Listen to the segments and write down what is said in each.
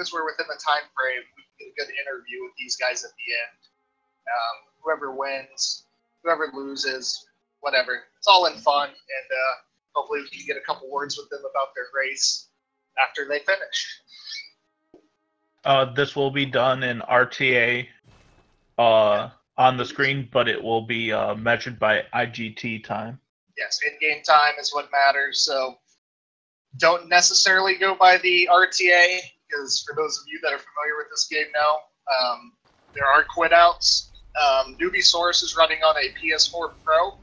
as we're within the time frame, we can get a good interview with these guys at the end. Whoever wins, whoever loses, whatever. It's all in fun, and hopefully we can get a couple words with them about their race after they finish. This will be done in RTA on the screen, but it will be measured by IGT time. Yes, in-game time is what matters, so don't necessarily go by the RTA, because for those of you that are familiar with this game now, there are quit-outs. Newbiesaurus is running on a PS4 Pro,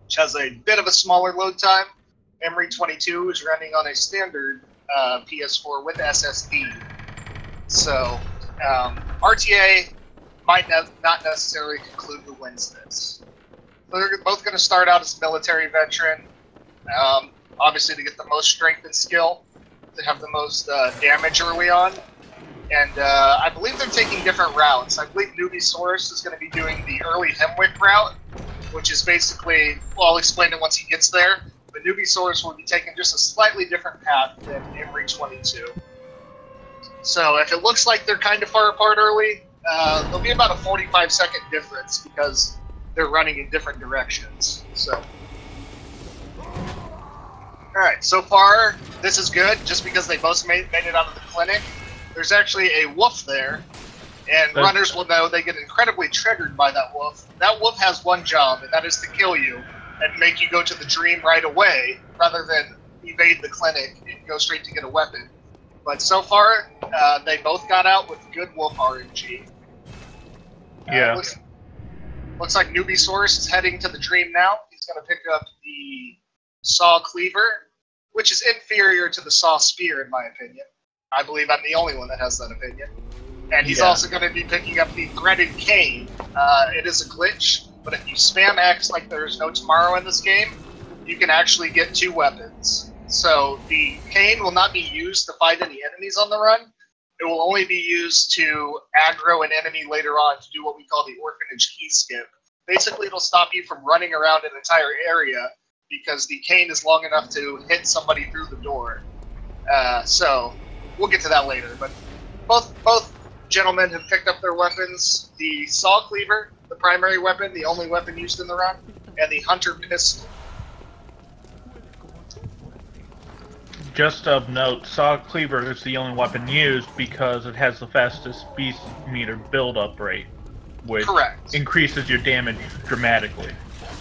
which has a bit of a smaller load time. Emery22 is running on a standard PS4 with SSD. So, RTA might not necessarily conclude who wins this. They're both going to start out as military veteran, obviously to get the most strength and skill, to have the most damage early on. And I believe they're taking different routes. I believe Newbiesaurus is going to be doing the early Hemwick route, which is basically, well, I'll explain it once he gets there, but Newbiesaurus will be taking just a slightly different path than Emery22. So if it looks like they're kind of far apart early, there'll be about a 45-second difference because they're running in different directions. So, alright, so far this is good just because they both made it out of the clinic. There's actually a wolf there, and runners will know they get incredibly triggered by that wolf. That wolf has one job, and that is to kill you and make you go to the dream right away rather than evade the clinic and go straight to get a weapon. But so far, they both got out with good wolf RNG. Yeah. Looks like Newbiesaurus is heading to the dream now. He's going to pick up the Saw Cleaver, which is inferior to the Saw Spear, in my opinion. I believe I'm the only one that has that opinion. And he's also going to be picking up the Threaded Cane. It is a glitch, but if you spam X like there's no tomorrow in this game, you can actually get 2 weapons. So the cane will not be used to fight any enemies on the run. It will only be used to aggro an enemy later on to do what we call the Orphanage Key Skip. Basically, it'll stop you from running around an entire area because the cane is long enough to hit somebody through the door. So we'll get to that later. But both gentlemen have picked up their weapons. The Saw Cleaver, the primary weapon, the only weapon used in the run, and the Hunter Pistol. Just of note, Saw Cleaver is the only weapon used because it has the fastest beast meter build-up rate, which increases your damage dramatically.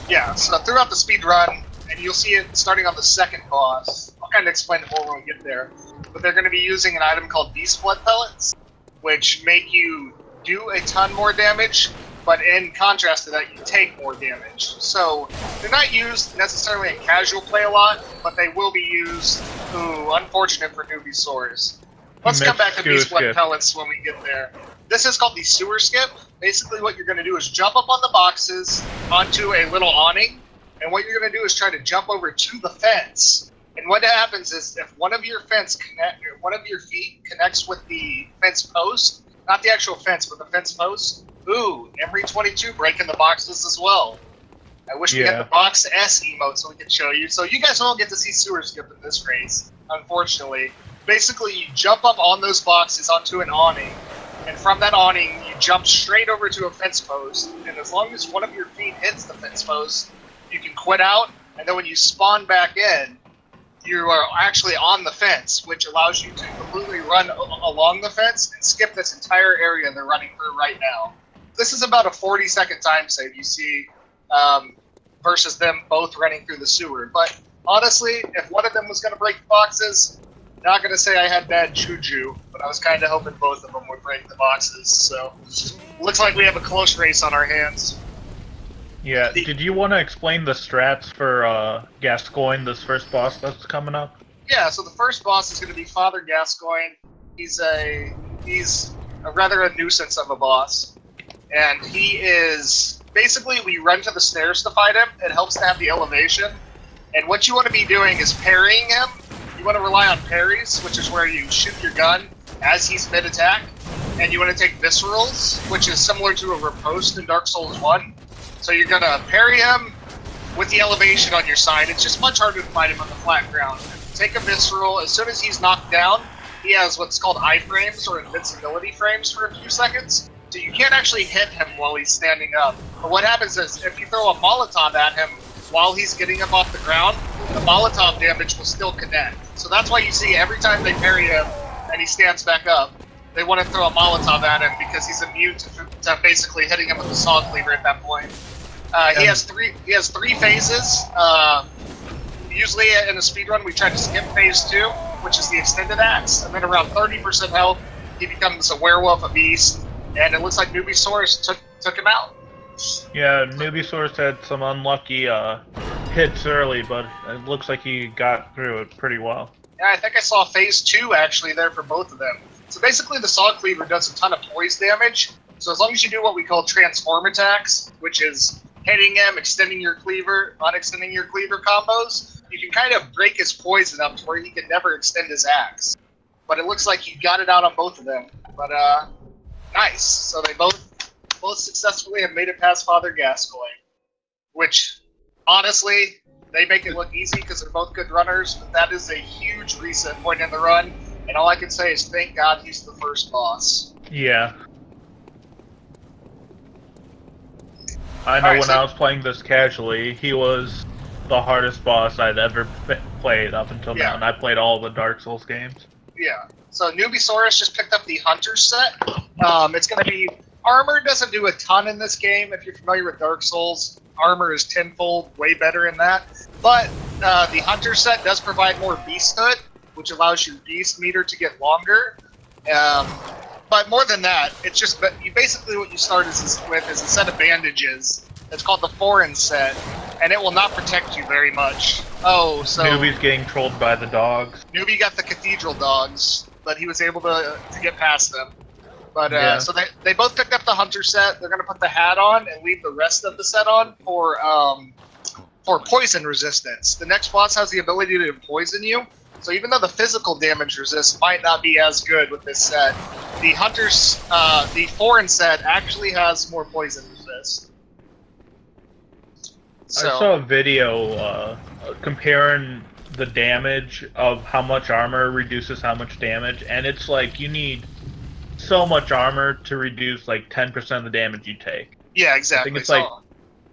Yeah, so throughout the speed run, and you'll see it starting on the second boss, I'll kind of explain it more when we get there, but they're going to be using an item called Beast Blood Pellets, which make you do a ton more damage, but in contrast to that, you take more damage. So they're not used necessarily in casual play a lot, but they will be used. Ooh, unfortunate for Newbiesaurus. Let's come back to Beast Blood Pellets when we get there. This is called the Sewer Skip. Basically what you're going to do is jump up on the boxes onto a little awning, and what you're going to do is try to jump over to the fence. And what happens is if one of your feet connects with the fence post, not the actual fence, but the fence post, ooh, Emery22 breaking the boxes as well. I wish we had the Box S emote so we could show you. So you guys won't get to see Sewer Skip in this race, unfortunately. Basically, you jump up on those boxes onto an awning, and from that awning, you jump straight over to a fence post, and as long as one of your feet hits the fence post, you can quit out, and then when you spawn back in, you are actually on the fence, which allows you to completely run along the fence and skip this entire area they're running through right now. This is about a 40-second time save you see versus them both running through the sewer. But honestly, if one of them was going to break the boxes, not going to say I had bad juju, but I was kind of hoping both of them would break the boxes. So looks like we have a close race on our hands. Yeah, did you want to explain the strats for Gascoigne, this first boss that's coming up? Yeah, so the first boss is going to be Father Gascoigne. He's a rather a nuisance of a boss. And he is, basically we run to the stairs to fight him. It helps to have the elevation. And what you want to be doing is parrying him. You want to rely on parries, which is where you shoot your gun as he's mid-attack. And you want to take viscerals, which is similar to a riposte in Dark Souls 1. So you're going to parry him with the elevation on your side. It's just much harder to fight him on the flat ground. Take a visceral. As soon as he's knocked down, he has what's called iframes, or invincibility frames, for a few seconds. So you can't actually hit him while he's standing up. But what happens is, if you throw a Molotov at him while he's getting up off the ground, the Molotov damage will still connect. So that's why you see every time they parry him and he stands back up, they want to throw a Molotov at him because he's immune to basically hitting him with the saw cleaver at that point. He has three phases. Usually in a speedrun, we try to skip phase 2, which is the extended axe, and then around 30% health, he becomes a werewolf, a beast, and it looks like Newbiesaurus took him out. Yeah, Newbiesaurus had some unlucky hits early, but it looks like he got through it pretty well. Yeah, I think I saw phase 2 actually there for both of them. So basically the saw cleaver does a ton of poise damage, so as long as you do what we call transform attacks, which is hitting him, extending your cleaver, unextending your cleaver combos, you can kind of break his poison up to where he can never extend his axe. But it looks like you got it out on both of them. But nice. So they both successfully have made it past Father Gascoigne, which honestly, they make it look easy because they're both good runners, but that is a huge reset point in the run, and all I can say is thank God he's the first boss. Yeah. I know when I was playing this casually, he was the hardest boss I'd ever played up until now, and I played all the Dark Souls games. Yeah. So Newbiesaurus just picked up the Hunter set. It's going to be... Armor doesn't do a ton in this game. If you're familiar with Dark Souls, armor is tenfold way better in that. But the Hunter set does provide more beasthood, which allows your beast meter to get longer. But more than that, it's just basically what you start with is a set of bandages. It's called the Foreign set, and it will not protect you very much. Oh, so... Newbie's getting trolled by the dogs. Newbie got the Cathedral dogs, but he was able to get past them. But so they both picked up the Hunter set. They're going to put the hat on and leave the rest of the set on for poison resistance. The next boss has the ability to poison you. So even though the physical damage resist might not be as good with this set, the the Foreign set actually has more poison resist. So, I saw a video comparing the damage of how much armor reduces how much damage, and it's like you need so much armor to reduce like 10% of the damage you take. Yeah, exactly. I think it's so like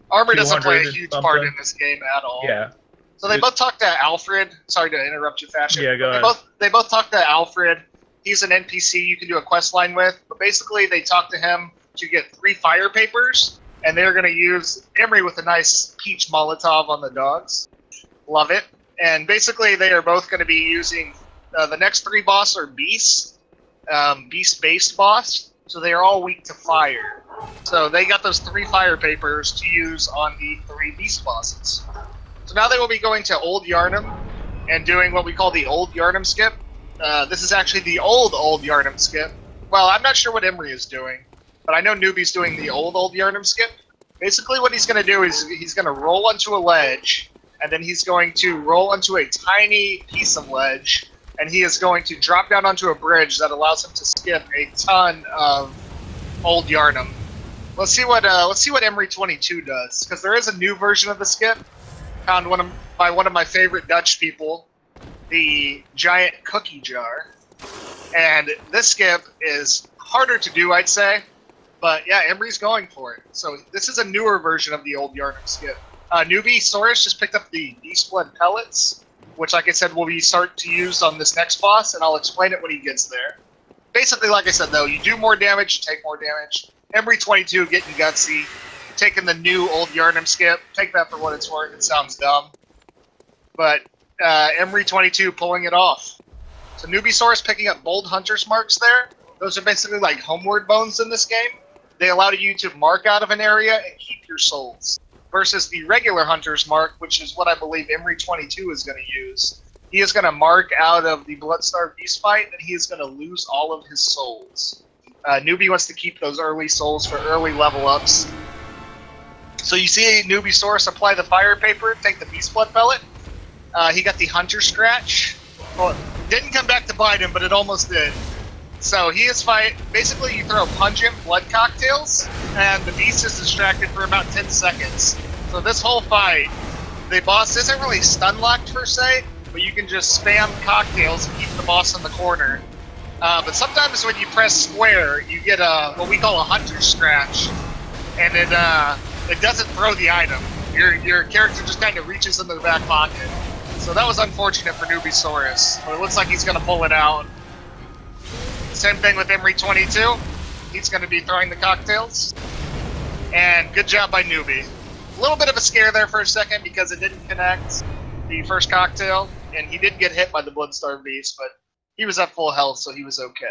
armor doesn't play a huge part in this game at all. Yeah. So they both talked to Alfred. Sorry to interrupt you, Fashion. Yeah, go ahead. They both talked to Alfred. He's an NPC you can do a quest line with. But basically, they talked to him to get 3 fire papers, and they're going to use Emery with a nice peach Molotov on the dogs. Love it. And basically, they are both going to be using the next 3 boss are beasts, beast-based boss. So they are all weak to fire. So they got those 3 fire papers to use on the 3 beast bosses. So now they will be going to Old Yharnam and doing what we call the Old Yharnam skip. This is actually the Old Yharnam skip. Well, I'm not sure what Emery is doing, but I know Newbie's doing the Old Yharnam skip. Basically what he's going to do is he's going to roll onto a ledge, and then he's going to roll onto a tiny piece of ledge, and he is going to drop down onto a bridge that allows him to skip a ton of Old Yharnam. Let's see what Emery22 does, because there is a new version of the skip. Found by one of my favorite Dutch people, the giant cookie jar. And this skip is harder to do, I'd say. But yeah, Emery's going for it. So this is a newer version of the Old Yharnam skip. Newbiesaurus just picked up the Beast Blood pellets, which, like I said, will start to use on this next boss, and I'll explain it when he gets there. Basically, like I said, though, you do more damage, you take more damage. Emery22 getting gutsy. Taking the new Old Yharnam skip. Take that for what it's worth. It sounds dumb. But Emery22 pulling it off. So Newbiesaurus picking up bold hunter's marks there. Those are basically like homeward bones in this game. They allow you to mark out of an area and keep your souls. Versus the regular hunter's mark, which is what I believe Emery22 is going to use. He is going to mark out of the Bloodstarved Beast fight, and he is going to lose all of his souls. Newbie wants to keep those early souls for early level ups. So you see Newbiesaurus apply the fire paper, take the Beast Blood pellet. He got the Hunter Scratch. Well, didn't come back to bite him, but it almost did. So he is basically you throw pungent blood cocktails, and the beast is distracted for about 10 seconds. So this whole fight, the boss isn't really stun locked per se, but you can just spam cocktails and keep the boss in the corner. But sometimes when you press square, you get what we call a hunter scratch, and it doesn't throw the item. Your character just kind of reaches into the back pocket. So that was unfortunate for Newbiesaurus, but it looks like he's going to pull it out. Same thing with Emery22. He's going to be throwing the cocktails. And good job by Newbie. A little bit of a scare there for a second because it didn't connect the first cocktail, and he did get hit by the Bloodstarved Beast, but he was at full health, so he was okay.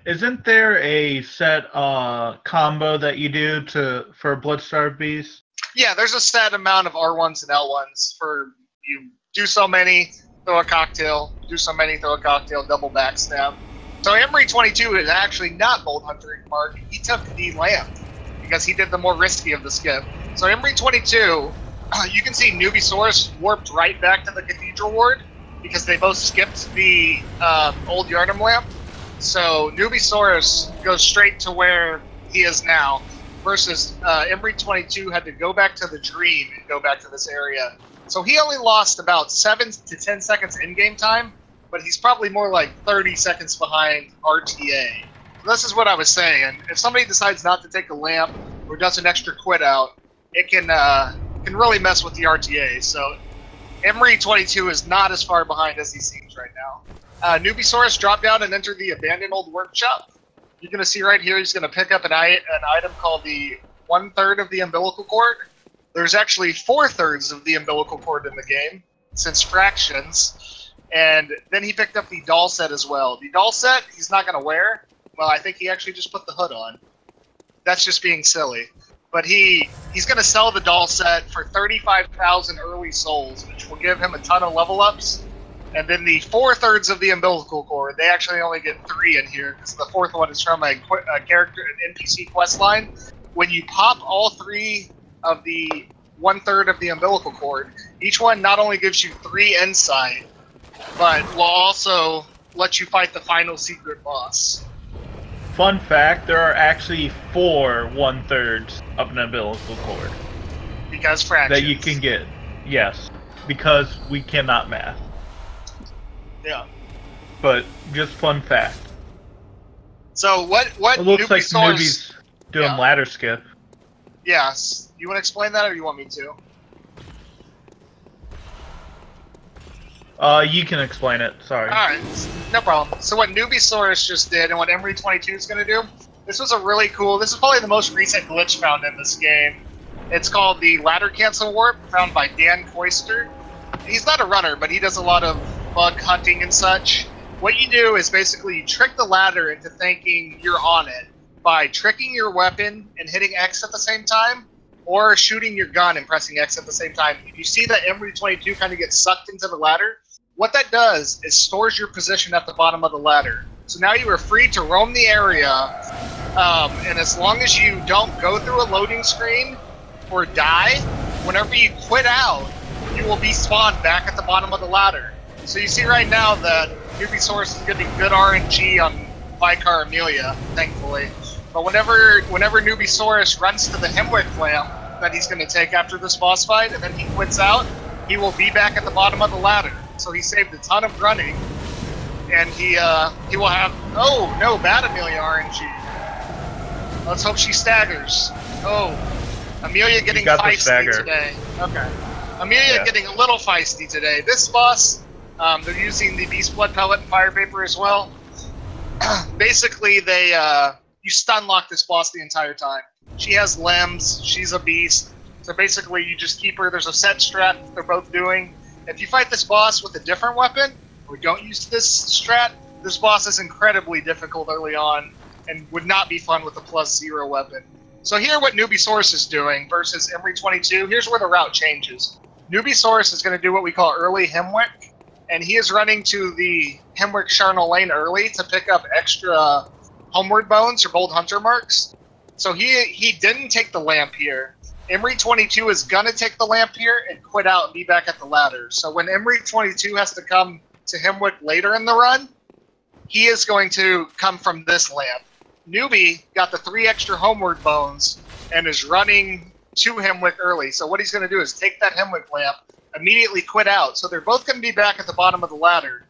Isn't there a set combo that you do for Bloodstarved Beast? Yeah, there's a set amount of R1s and L1s for you do so many, throw a cocktail, do so many, throw a cocktail, double backstab. So Emery22 is actually not Bolt Hunter Mark. He took the lamp because he did the more risky of the skip. So Emery22, you can see Newbiesaurus warped right back to the Cathedral Ward because they both skipped the old Yharnam lamp. So Newbiesaurus goes straight to where he is now, versus Emery22 had to go back to the Dream and go back to this area. So he only lost about 7 to 10 seconds in-game time, but he's probably more like 30 seconds behind RTA. So this is what I was saying. If somebody decides not to take a lamp or does an extra quit out, it can really mess with the RTA. So Emery22 is not as far behind as he seems right now. Newbiesaurus dropped down and entered the abandoned old workshop. You're going to see right here he's going to pick up an item called the 1/3 of the umbilical cord. There's actually 4/3 of the umbilical cord in the game, since fractions. And then he picked up the doll set as well. The doll set he's not going to wear. Well, I think he actually just put the hood on. That's just being silly. But he's going to sell the doll set for 35,000 early souls, which will give him a ton of level ups. And then the 4/3 of the umbilical cord, they actually only get 3 in here, because the 4th one is from a character, an NPC quest line. When you pop all 3 of the 1/3 of the umbilical cord, each one not only gives you 3 insight, but will also let you fight the final secret boss. Fun fact, there are actually 4 1/3 of an umbilical cord. Because fractions. That you can get. Yes. Because we cannot math. Yeah. But just fun fact. So what it looks like Newbie's doing ladder skip. Yes. You want to explain that, or you want me to? You can explain it. Sorry. Alright, no problem. So what Newbiesaurus just did, and what Emery22 is going to do, this was a really cool, this is probably the most recent glitch found in this game. It's called the Ladder Cancel Warp, found by Dan Koister. He's not a runner, but he does a lot of bug hunting and such. What you do is basically you trick the ladder into thinking you're on it by tricking your weapon and hitting X at the same time, or shooting your gun and pressing X at the same time. If you see that Emery22 kind of gets sucked into the ladder, what that does is stores your position at the bottom of the ladder. So now you are free to roam the area, and as long as you don't go through a loading screen or die, whenever you quit out, you will be spawned back at the bottom of the ladder. So you see right now that Newbiesaurus is getting good RNG on Vicar Amelia, thankfully. But whenever Newbiesaurus runs to the Hemwick lamp that he's going to take after this boss fight, and then he quits out, he will be back at the bottom of the ladder. So he saved a ton of running, and he will have, oh no, bad Amelia RNG. Let's hope she staggers. Oh, Amelia getting feisty today. Okay, Amelia getting a little feisty today. This boss, they're using the Beast Blood Pellet and Fire Vapor as well. Basically, you stun lock this boss the entire time. She has limbs, she's a beast, so basically you just keep her. There's a set strat they're both doing. If you fight this boss with a different weapon, or don't use this strat, this boss is incredibly difficult early on, and would not be fun with a +0 weapon. So here what Newbiesaurus is doing versus Emery22, here's where the route changes. Newbiesaurus is going to do what we call early Hemwick, and he is running to the Hemwick Charnel Lane early to pick up extra homeward bones or bold hunter marks. So he didn't take the lamp here. Emery22 is going to take the lamp here and quit out and be back at the ladder. So when Emery22 has to come to Hemwick later in the run, he is going to come from this lamp. Newbie got the 3 extra homeward bones and is running to Hemwick early. So what he's going to do is take that Hemwick lamp, immediately quit out. So they're both going to be back at the bottom of the ladder.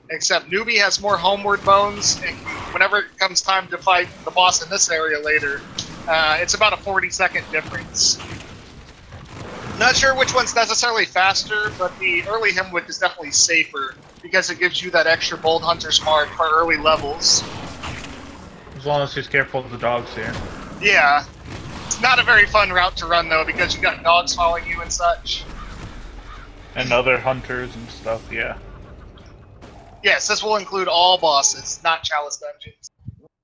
except Newbie has more homeward bones, and whenever it comes time to fight the boss in this area later, it's about a 40-second difference. Not sure which one's necessarily faster, but the early Hemwick is definitely safer, because it gives you that extra Bold Hunter's Mark for early levels. As long as he's careful of the dogs here. Yeah. It's not a very fun route to run, though, because you got dogs following you and such. And other hunters and stuff, yeah. Yes, this will include all bosses, not Chalice Dungeons.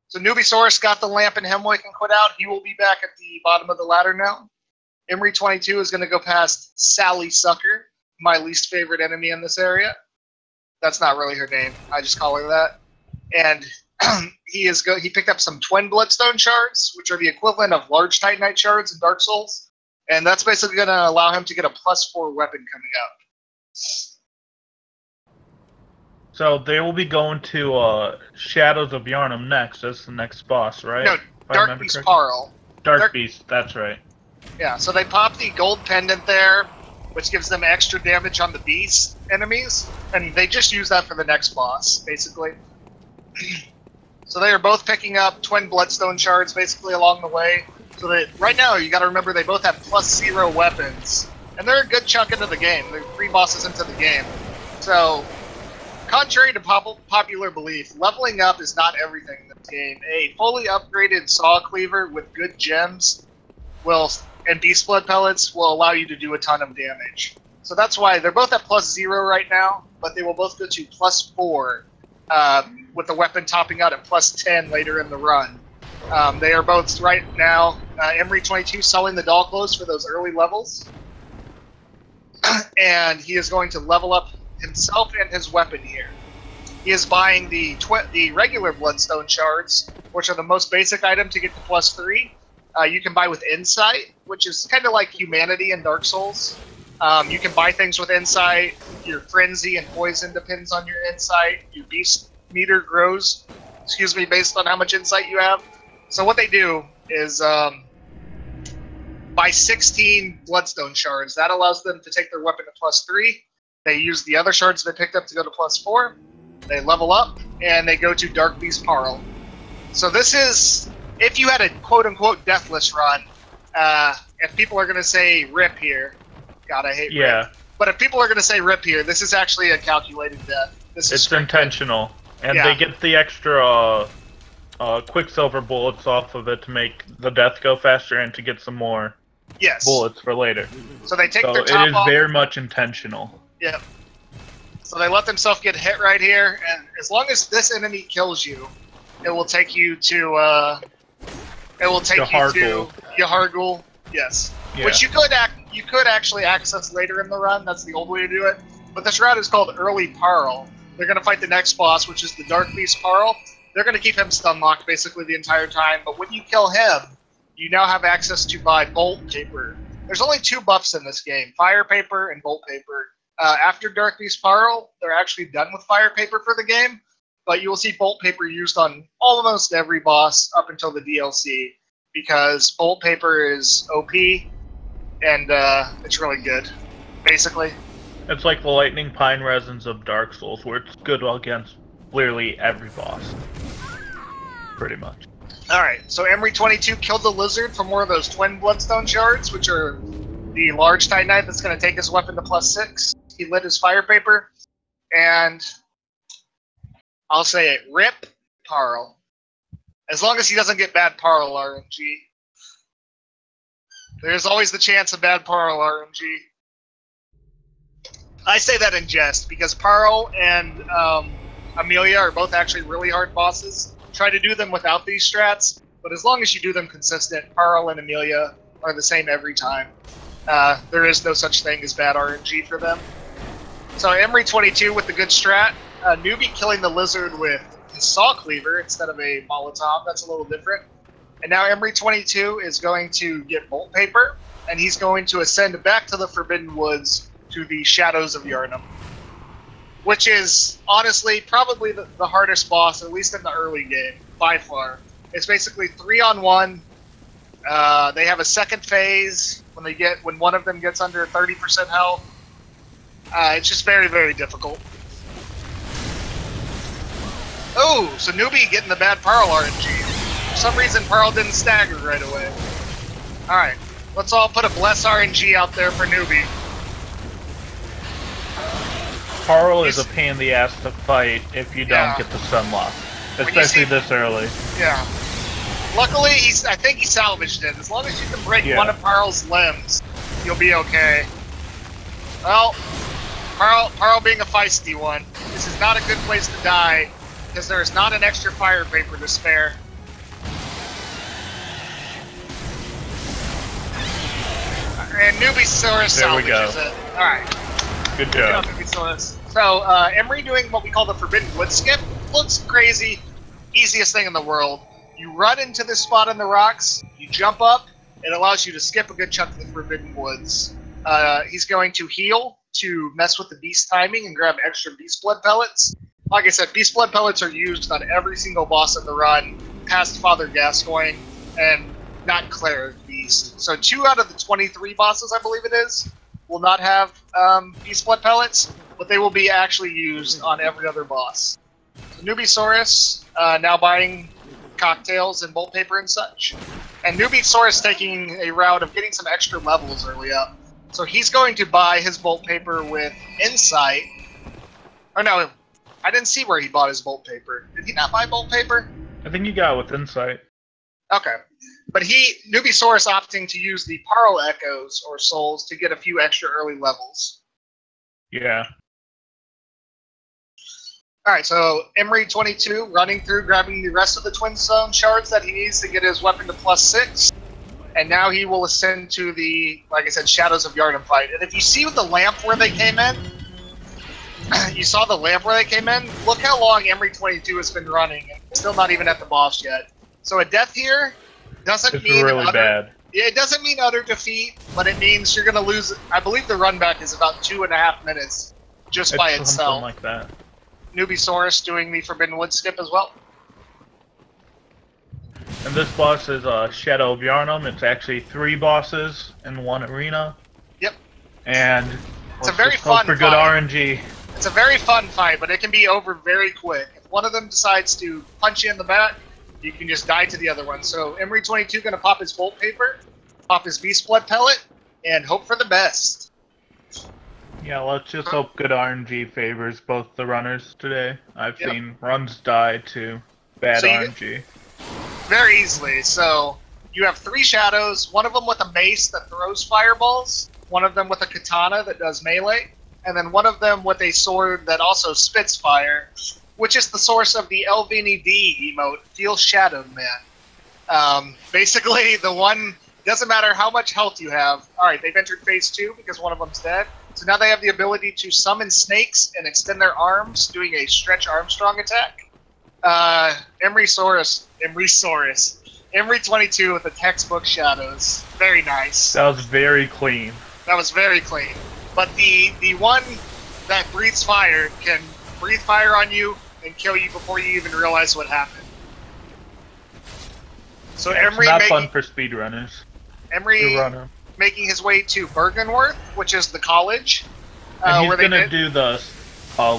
So Newbiesaurus got the lamp in Hemwick and quit out. He will be back at the bottom of the ladder now. Emery22 is going to go past Sally Sucker, my least favorite enemy in this area. That's not really her name. I just call her that. And he picked up some twin Bloodstone shards, which are the equivalent of large Titanite shards in Dark Souls. And that's basically going to allow him to get a +4 weapon coming up. So they will be going to Shadows of Yharnam next. That's the next boss, right? No, Darkbeast Paarl. Darkbeast, that's right. Yeah, so they pop the gold pendant there, which gives them extra damage on the beast enemies, and they just use that for the next boss, basically. So they are both picking up twin Bloodstone shards basically along the way. So that right now you got to remember they both have +0 weapons, and they're a good chunk into the game. They're 3 bosses into the game. So, contrary to popular belief, leveling up is not everything in this game. A fully upgraded saw cleaver with good gems and beast blood pellets will allow you to do a ton of damage. So that's why they're both at +0 right now, but they will both go to +4, with the weapon topping out at +10 later in the run. They are both right now, Emery22 selling the doll clothes for those early levels, and he is going to level up himself and his weapon here. He is buying the regular Bloodstone shards, which are the most basic item to get to +3. You can buy with Insight, which is kind of like Humanity in Dark Souls. You can buy things with Insight. Your Frenzy and Poison depends on your Insight. Your Beast meter grows, based on how much Insight you have. So what they do is buy 16 Bloodstone shards. That allows them to take their weapon to +3. They use the other shards they picked up to go to +4. They level up, and they go to Darkbeast Paarl. So this is, if you had a quote-unquote deathless run, if people are going to say rip here, God, I hate rip. But if people are going to say rip here, this is actually a calculated death. It's intentional. And they get the extra Quicksilver bullets off of it to make the death go faster and to get some more bullets for later. So they take their top off. It is very much intentional. Yeah. So they let themselves get hit right here, and as long as this enemy kills you, it will take you to Yahar'gul. Yes. Yeah. Which you could actually access later in the run. That's the old way to do it. But this route is called Early Paarl. They're going to fight the next boss, which is the Darkbeast Paarl. They're going to keep him stun locked basically the entire time. But when you kill him, you now have access to buy Bolt Paper. There's only 2 buffs in this game: Fire Paper and Bolt Paper. After Darkbeast Paarl, they're actually done with Fire Paper for the game, but you will see Bolt Paper used on almost every boss up until the DLC, because Bolt Paper is OP, and it's really good, basically. It's like the Lightning Pine Resins of Dark Souls, where it's good against literally every boss. Pretty much. Alright, so Emery22 killed the lizard from one of those twin Bloodstone shards, which are the large Titanite that's going to take his weapon to +6. He lit his Fire Paper, and I'll say it, rip Paarl. As long as he doesn't get bad Paarl RNG. There's always the chance of bad Paarl RNG. I say that in jest, because Paarl and Amelia are both actually really hard bosses. Try to do them without these strats, but as long as you do them consistent, Paarl and Amelia are the same every time. There is no such thing as bad RNG for them. So Emery22 with the good strat. Newbie killing the lizard with his saw cleaver instead of a Molotov. That's a little different. And now Emery22 is going to get Bolt Paper, and he's going to ascend back to the Forbidden Woods to the Shadows of Yharnam, which is honestly probably the hardest boss, at least in the early game, by far. It's basically 3-on-1. They have a second phase when one of them gets under 30% health. It's just very, very difficult. Oh, so Newbie getting the bad Paarl RNG. For some reason, Paarl didn't stagger right away. Alright, let's all put a bless RNG out there for Newbie. Paarl is a pain in the ass to fight if you don't get the sunlock. Especially this early. Yeah. Luckily, I think he salvaged it. As long as you can break one of Paarl's limbs, you'll be okay. Well, Paarl being a feisty one, this is not a good place to die, because there is not an extra fire paper to spare. And Newbiesaurus salvages it. Alright. Good job. So, Emery doing what we call the Forbidden Wood skip. Looks crazy. Easiest thing in the world. You run into this spot in the rocks, you jump up, it allows you to skip a good chunk of the Forbidden Woods. He's going to heal to mess with the beast timing and grab extra beast blood pellets. Like I said, beast blood pellets are used on every single boss in the run, past Father Gascoigne, and not Cleric Beast. So 2 out of the 23 bosses, I believe it is, will not have beast blood pellets, but they will be actually used on every other boss. So Newbiesaurus now buying cocktails and bolt paper and such. And Newbiesaurus taking a route of getting some extra levels early up. So he's going to buy his bolt paper with Insight. Oh no, I didn't see where he bought his bolt paper. Did he not buy bolt paper? I think you got it with Insight. Okay. But Newbiesaurus opting to use the Paarl Echoes, or Souls, to get a few extra early levels. Yeah. Alright, so Emery22 running through, grabbing the rest of the Twin Stone shards that he needs to get his weapon to +6. And now he will ascend to the, like I said, Shadows of Yharnam fight. And if you see the lamp where they came in, you saw the lamp where they came in? Look how long Emery22 has been running, and still not even at the boss yet. So a death here doesn't mean really bad. Yeah, it doesn't mean utter defeat, but it means you're going to lose. I believe the run back is about 2.5 minutes just by itself. Something like that. Newbiesaurus doing the Forbidden Wood skip as well. And this boss is Shadow of Yharnam. It's actually 3 bosses in 1 arena. Yep. And it's a very fun for good RNG. It's a very fun fight, but it can be over very quick. If one of them decides to punch you in the back, you can just die to the other one. So Emery22 going to pop his bolt paper, pop his beast blood pellet, and hope for the best. Yeah, let's just hope good RNG favors both the runners today. I've seen runs die to bad RNG. Very easily. So you have 3 shadows, one of them with a mace that throws fireballs, one of them with a katana that does melee, and then one of them with a sword that also spits fire, which is the source of the LVND emote, Feel Shadowed Man. Basically, the one, doesn't matter how much health you have. Alright, they've entered phase 2 because one of them's dead. So now they have the ability to summon snakes and extend their arms, doing a Stretch Armstrong attack. Emery22 with the textbook shadows. Very nice. That was very clean. That was very clean. But the one that breathes fire can breathe fire on you and kill you before you even realize what happened. So Emery not fun for speedrunners. Emery making his way to Bergenworth, which is the college. And he's gonna do the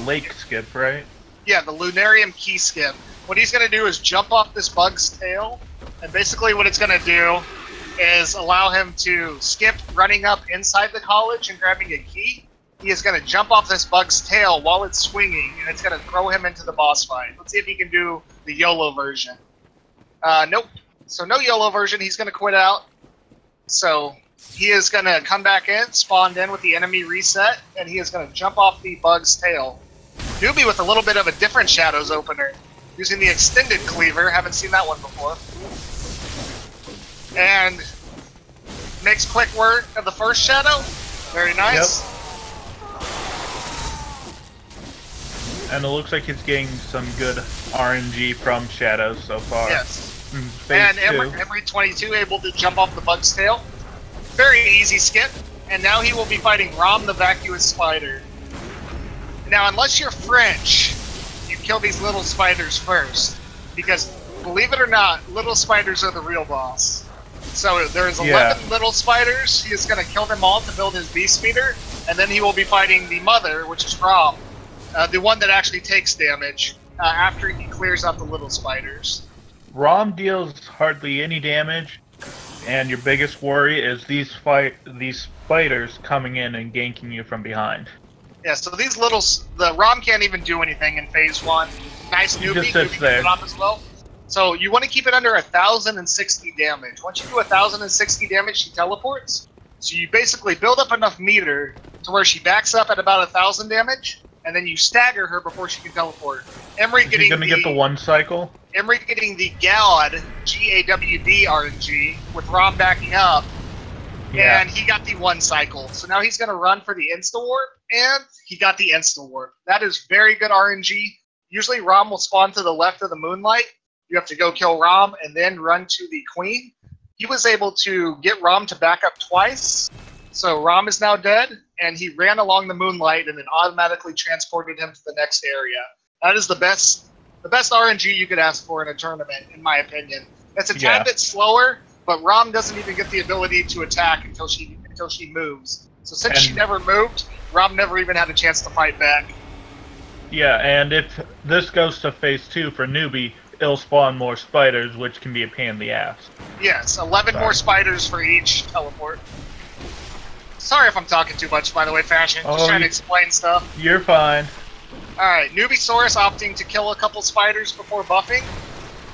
lake skip, right? Yeah, the Lunarium key skip. What he's gonna do is jump off this bug's tail, and basically what it's gonna do is allow him to skip running up inside the college and grabbing a key. He is gonna jump off this bug's tail while it's swinging, and it's gonna throw him into the boss fight. Let's see if he can do the YOLO version. Nope. So no YOLO version, he's gonna quit out. So he is gonna come back in, spawned in with the enemy reset, and he is gonna jump off the bug's tail. Newbie with a little bit of a different Shadows opener, using the extended cleaver, haven't seen that one before. And makes quick work of the first Shadow, very nice. Yep. And it looks like he's getting some good RNG from Shadows so far. Yes. And Emery22 able to jump off the bug's tail. Very easy skip. And now he will be fighting Rom the Vacuous Spider. Now, unless you're French, you kill these little spiders first. Because, believe it or not, little spiders are the real boss. So there's 11 little spiders. He is going to kill them all to build his beast speeder. And then he will be fighting the mother, which is Rom. The one that actually takes damage. after he clears out the little spiders. Rom deals hardly any damage, and your biggest worry is these spiders coming in and ganking you from behind. Yeah, so the Rom can't even do anything in phase 1. Nice newbie, just sits there. It up as well. So you want to keep it under 1,060 damage. Once you do 1,060 damage, she teleports. So you basically build up enough meter to where she backs up at about 1,000 damage, and then you stagger her before she can teleport. Emery getting get the one cycle. Emery getting the GAWD, G-A-W-D RNG, with Rom backing up, and he got the one cycle. So now he's going to run for the insta-warp, and he got the insta-warp. That is very good RNG. Usually Rom will spawn to the left of the moonlight. You have to go kill Rom and then run to the queen. He was able to get Rom to back up twice, so Rom is now dead, and he ran along the moonlight and then automatically transported him to the next area. That is the best RNG you could ask for in a tournament, in my opinion. It's a tad bit slower, but Rom doesn't even get the ability to attack until she moves. So since she never moved, Rom never even had a chance to fight back. Yeah, and if this goes to phase 2 for newbie, it'll spawn more spiders, which can be a pain in the ass. Yes, 11 more spiders for each teleport. Sorry if I'm talking too much, by the way, Fashion. Just trying to explain stuff. You're fine. Alright, Newbiesaurus opting to kill a couple spiders before buffing.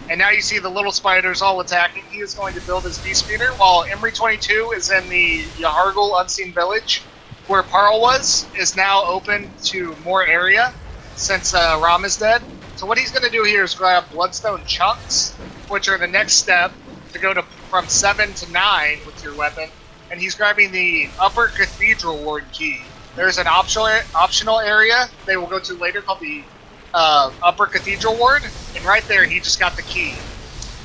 And now you see the little spiders all attacking. He is going to build his Beast Meter, while Emery22 is in the Yahar'gul Unseen Village, where Paarl is now open to more area, since Rom is dead. So what he's going to do here is grab Bloodstone Chunks, which are the next step to go from 7 to 9 with your weapon. And he's grabbing the Upper Cathedral Ward key. There's an optional area they will go to later called the Upper Cathedral Ward, and right there he just got the key.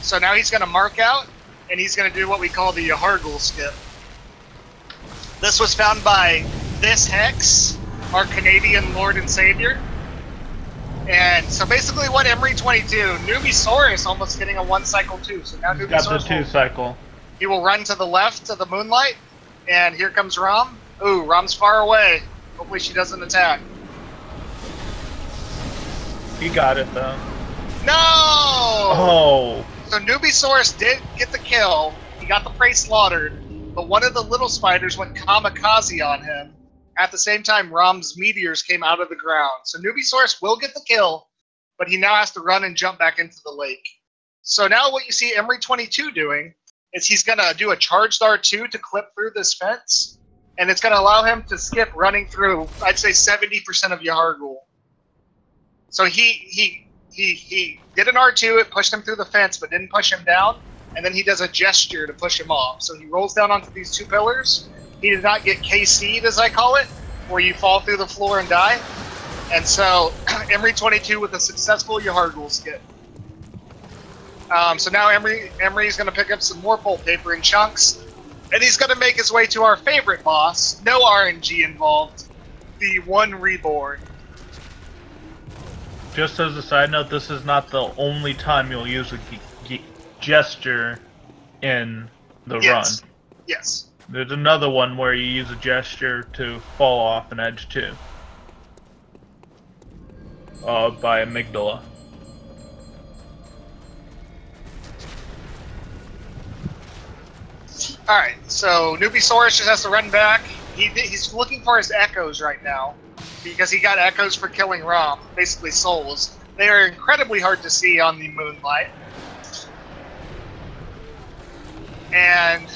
So now he's going to mark out, and he's going to do what we call the Yahar'gul skip. This was found by This Hex, our Canadian Lord and Savior. And so basically what Emery22, Newbiesaurus almost getting a one cycle too. So now Newbiesaurus got the two cycle. He will run to the left of the moonlight, and here comes Rom. Ooh, Rom's far away. Hopefully she doesn't attack. He got it though. No! Oh! So Newbiesaurus did get the kill. He got the prey slaughtered, but one of the little spiders went kamikaze on him. At the same time, Rom's meteors came out of the ground. So Newbiesaurus will get the kill, but he now has to run and jump back into the lake. So now what you see Emery22 doing is he's going to do a charged R2 to clip through this fence, and it's going to allow him to skip running through, I'd say 70% of Yahar'gul. So he did an R2, it pushed him through the fence, but didn't push him down, and then he does a gesture to push him off. So he rolls down onto these two pillars. He did not get KC'd, as I call it, where you fall through the floor and die. And so, Emery22 with a successful Yahar'gul skip. So now Emery's going to pick up some more pulp paper in chunks, and he's going to make his way to our favorite boss, no RNG involved, the one Reborn. Just as a side note, this is not the only time you'll use a gesture in the run. Yes. There's another one where you use a gesture to fall off an edge too. By Amygdala. Alright, so Newbiesaurus just has to run back. He's looking for his echoes right now, because he got echoes for killing Rom, basically souls. They are incredibly hard to see on the moonlight. And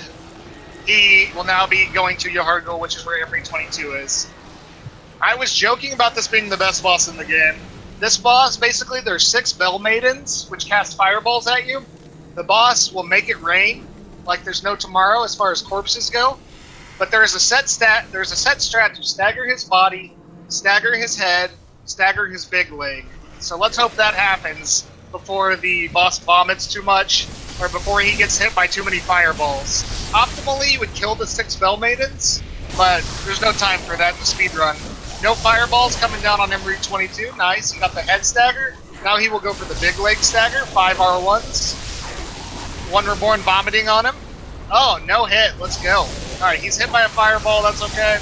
he will now be going to Yahar'gul, which is where Emery22 is. I was joking about this being the best boss in the game. This boss, basically, there's 6 Bell Maidens, which cast fireballs at you. The boss will make it rain like there's no tomorrow as far as corpses go. But there's a set strat to stagger his body, stagger his head, stagger his big leg. So let's hope that happens before the boss vomits too much, or before he gets hit by too many fireballs. Optimally, you would kill the 6 Bell Maidens, but there's no time for that in the speedrun. No fireballs coming down on Emery22. Nice, he got the head stagger. Now he will go for the big leg stagger, 5 R1s. 1 Reborn vomiting on him. Oh, no hit, let's go. Alright, he's hit by a fireball, that's okay.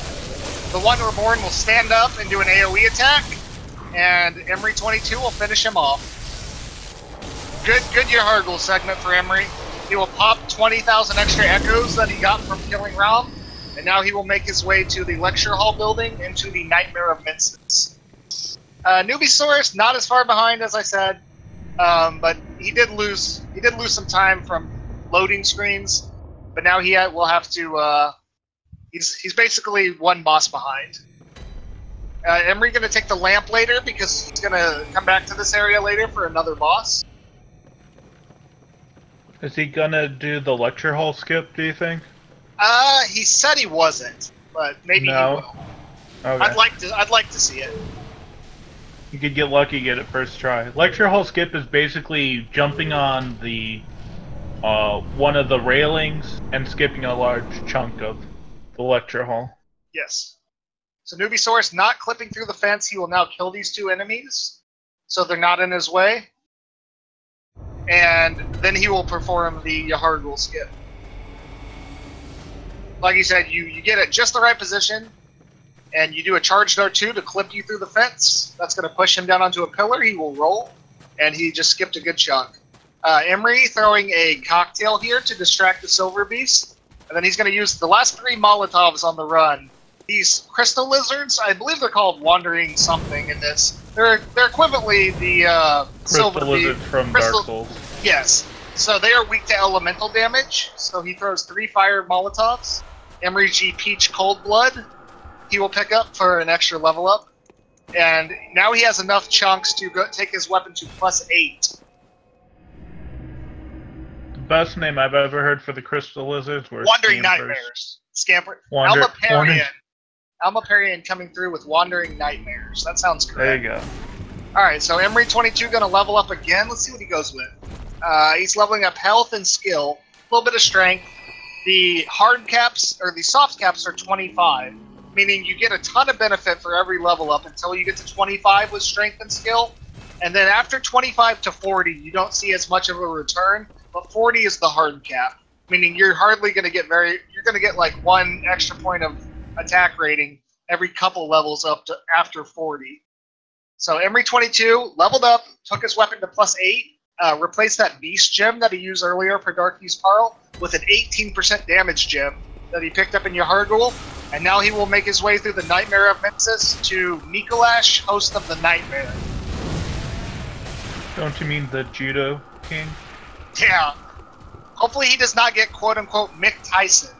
The 1 Reborn will stand up and do an AoE attack. and Emery22 will finish him off. Good Yahar'gul segment for Emery. He will pop 20,000 extra echoes that he got from killing Rom, and now he will make his way to the lecture hall building into the Nightmare of Mensis. Newbiesaurus not as far behind as I said, but he did lose some time from loading screens. But now he will have to. He's basically one boss behind. Emery going to take the lamp later because he's going to come back to this area later for another boss. Is he going to do the lecture hall skip, do you think? He said he wasn't, but maybe he will. Okay. I'd like to see it. You could get lucky, get it first try. Lecture hall skip is basically jumping on the one of the railings and skipping a large chunk of the lecture hall. Yes. So Newbiesaurus not clipping through the fence, he will now kill these two enemies, so they're not in his way. And then he will perform the Yahar'gul skip. Like you said, you get at just the right position, and you do a charged R2 to clip you through the fence. That's going to push him down onto a pillar. He will roll, and he just skipped a good chunk. Emery throwing a cocktail here to distract the Silver Beast, and then he's going to use the last 3 Molotovs on the run. These crystal lizards, I believe they're called wandering something in this. They're equivalently the Silver Beast from Dark Souls. Yes. So they are weak to elemental damage. So he throws 3 fire Molotovs. Emery G Peach Cold Blood. He will pick up for an extra level up. And now he has enough chunks to take his weapon to +8. The best name I've ever heard for the crystal lizards were Wandering Nightmares. Scamper. Almaparian coming through with Wandering Nightmares. That sounds correct. There you go. Alright, so Emery22 going to level up again. Let's see what he goes with. He's leveling up health and skill. A little bit of strength. The hard caps, or the soft caps, are 25. Meaning you get a ton of benefit for every level up until you get to 25 with strength and skill. And then after 25 to 40, you don't see as much of a return. But 40 is the hard cap. Meaning you're hardly going to get you're going to get like 1 extra point of attack rating every couple levels up to after 40. So Emery22 leveled up, took his weapon to +8, replaced that beast gem that he used earlier for Darkbeast Paarl with an 18% damage gem that he picked up in Yahar'gul, and now he will make his way through the Nightmare of Mensis to Micolash, host of the Nightmare. Don't you mean the Judo King? Yeah. Hopefully he does not get quote-unquote Mick Tyson.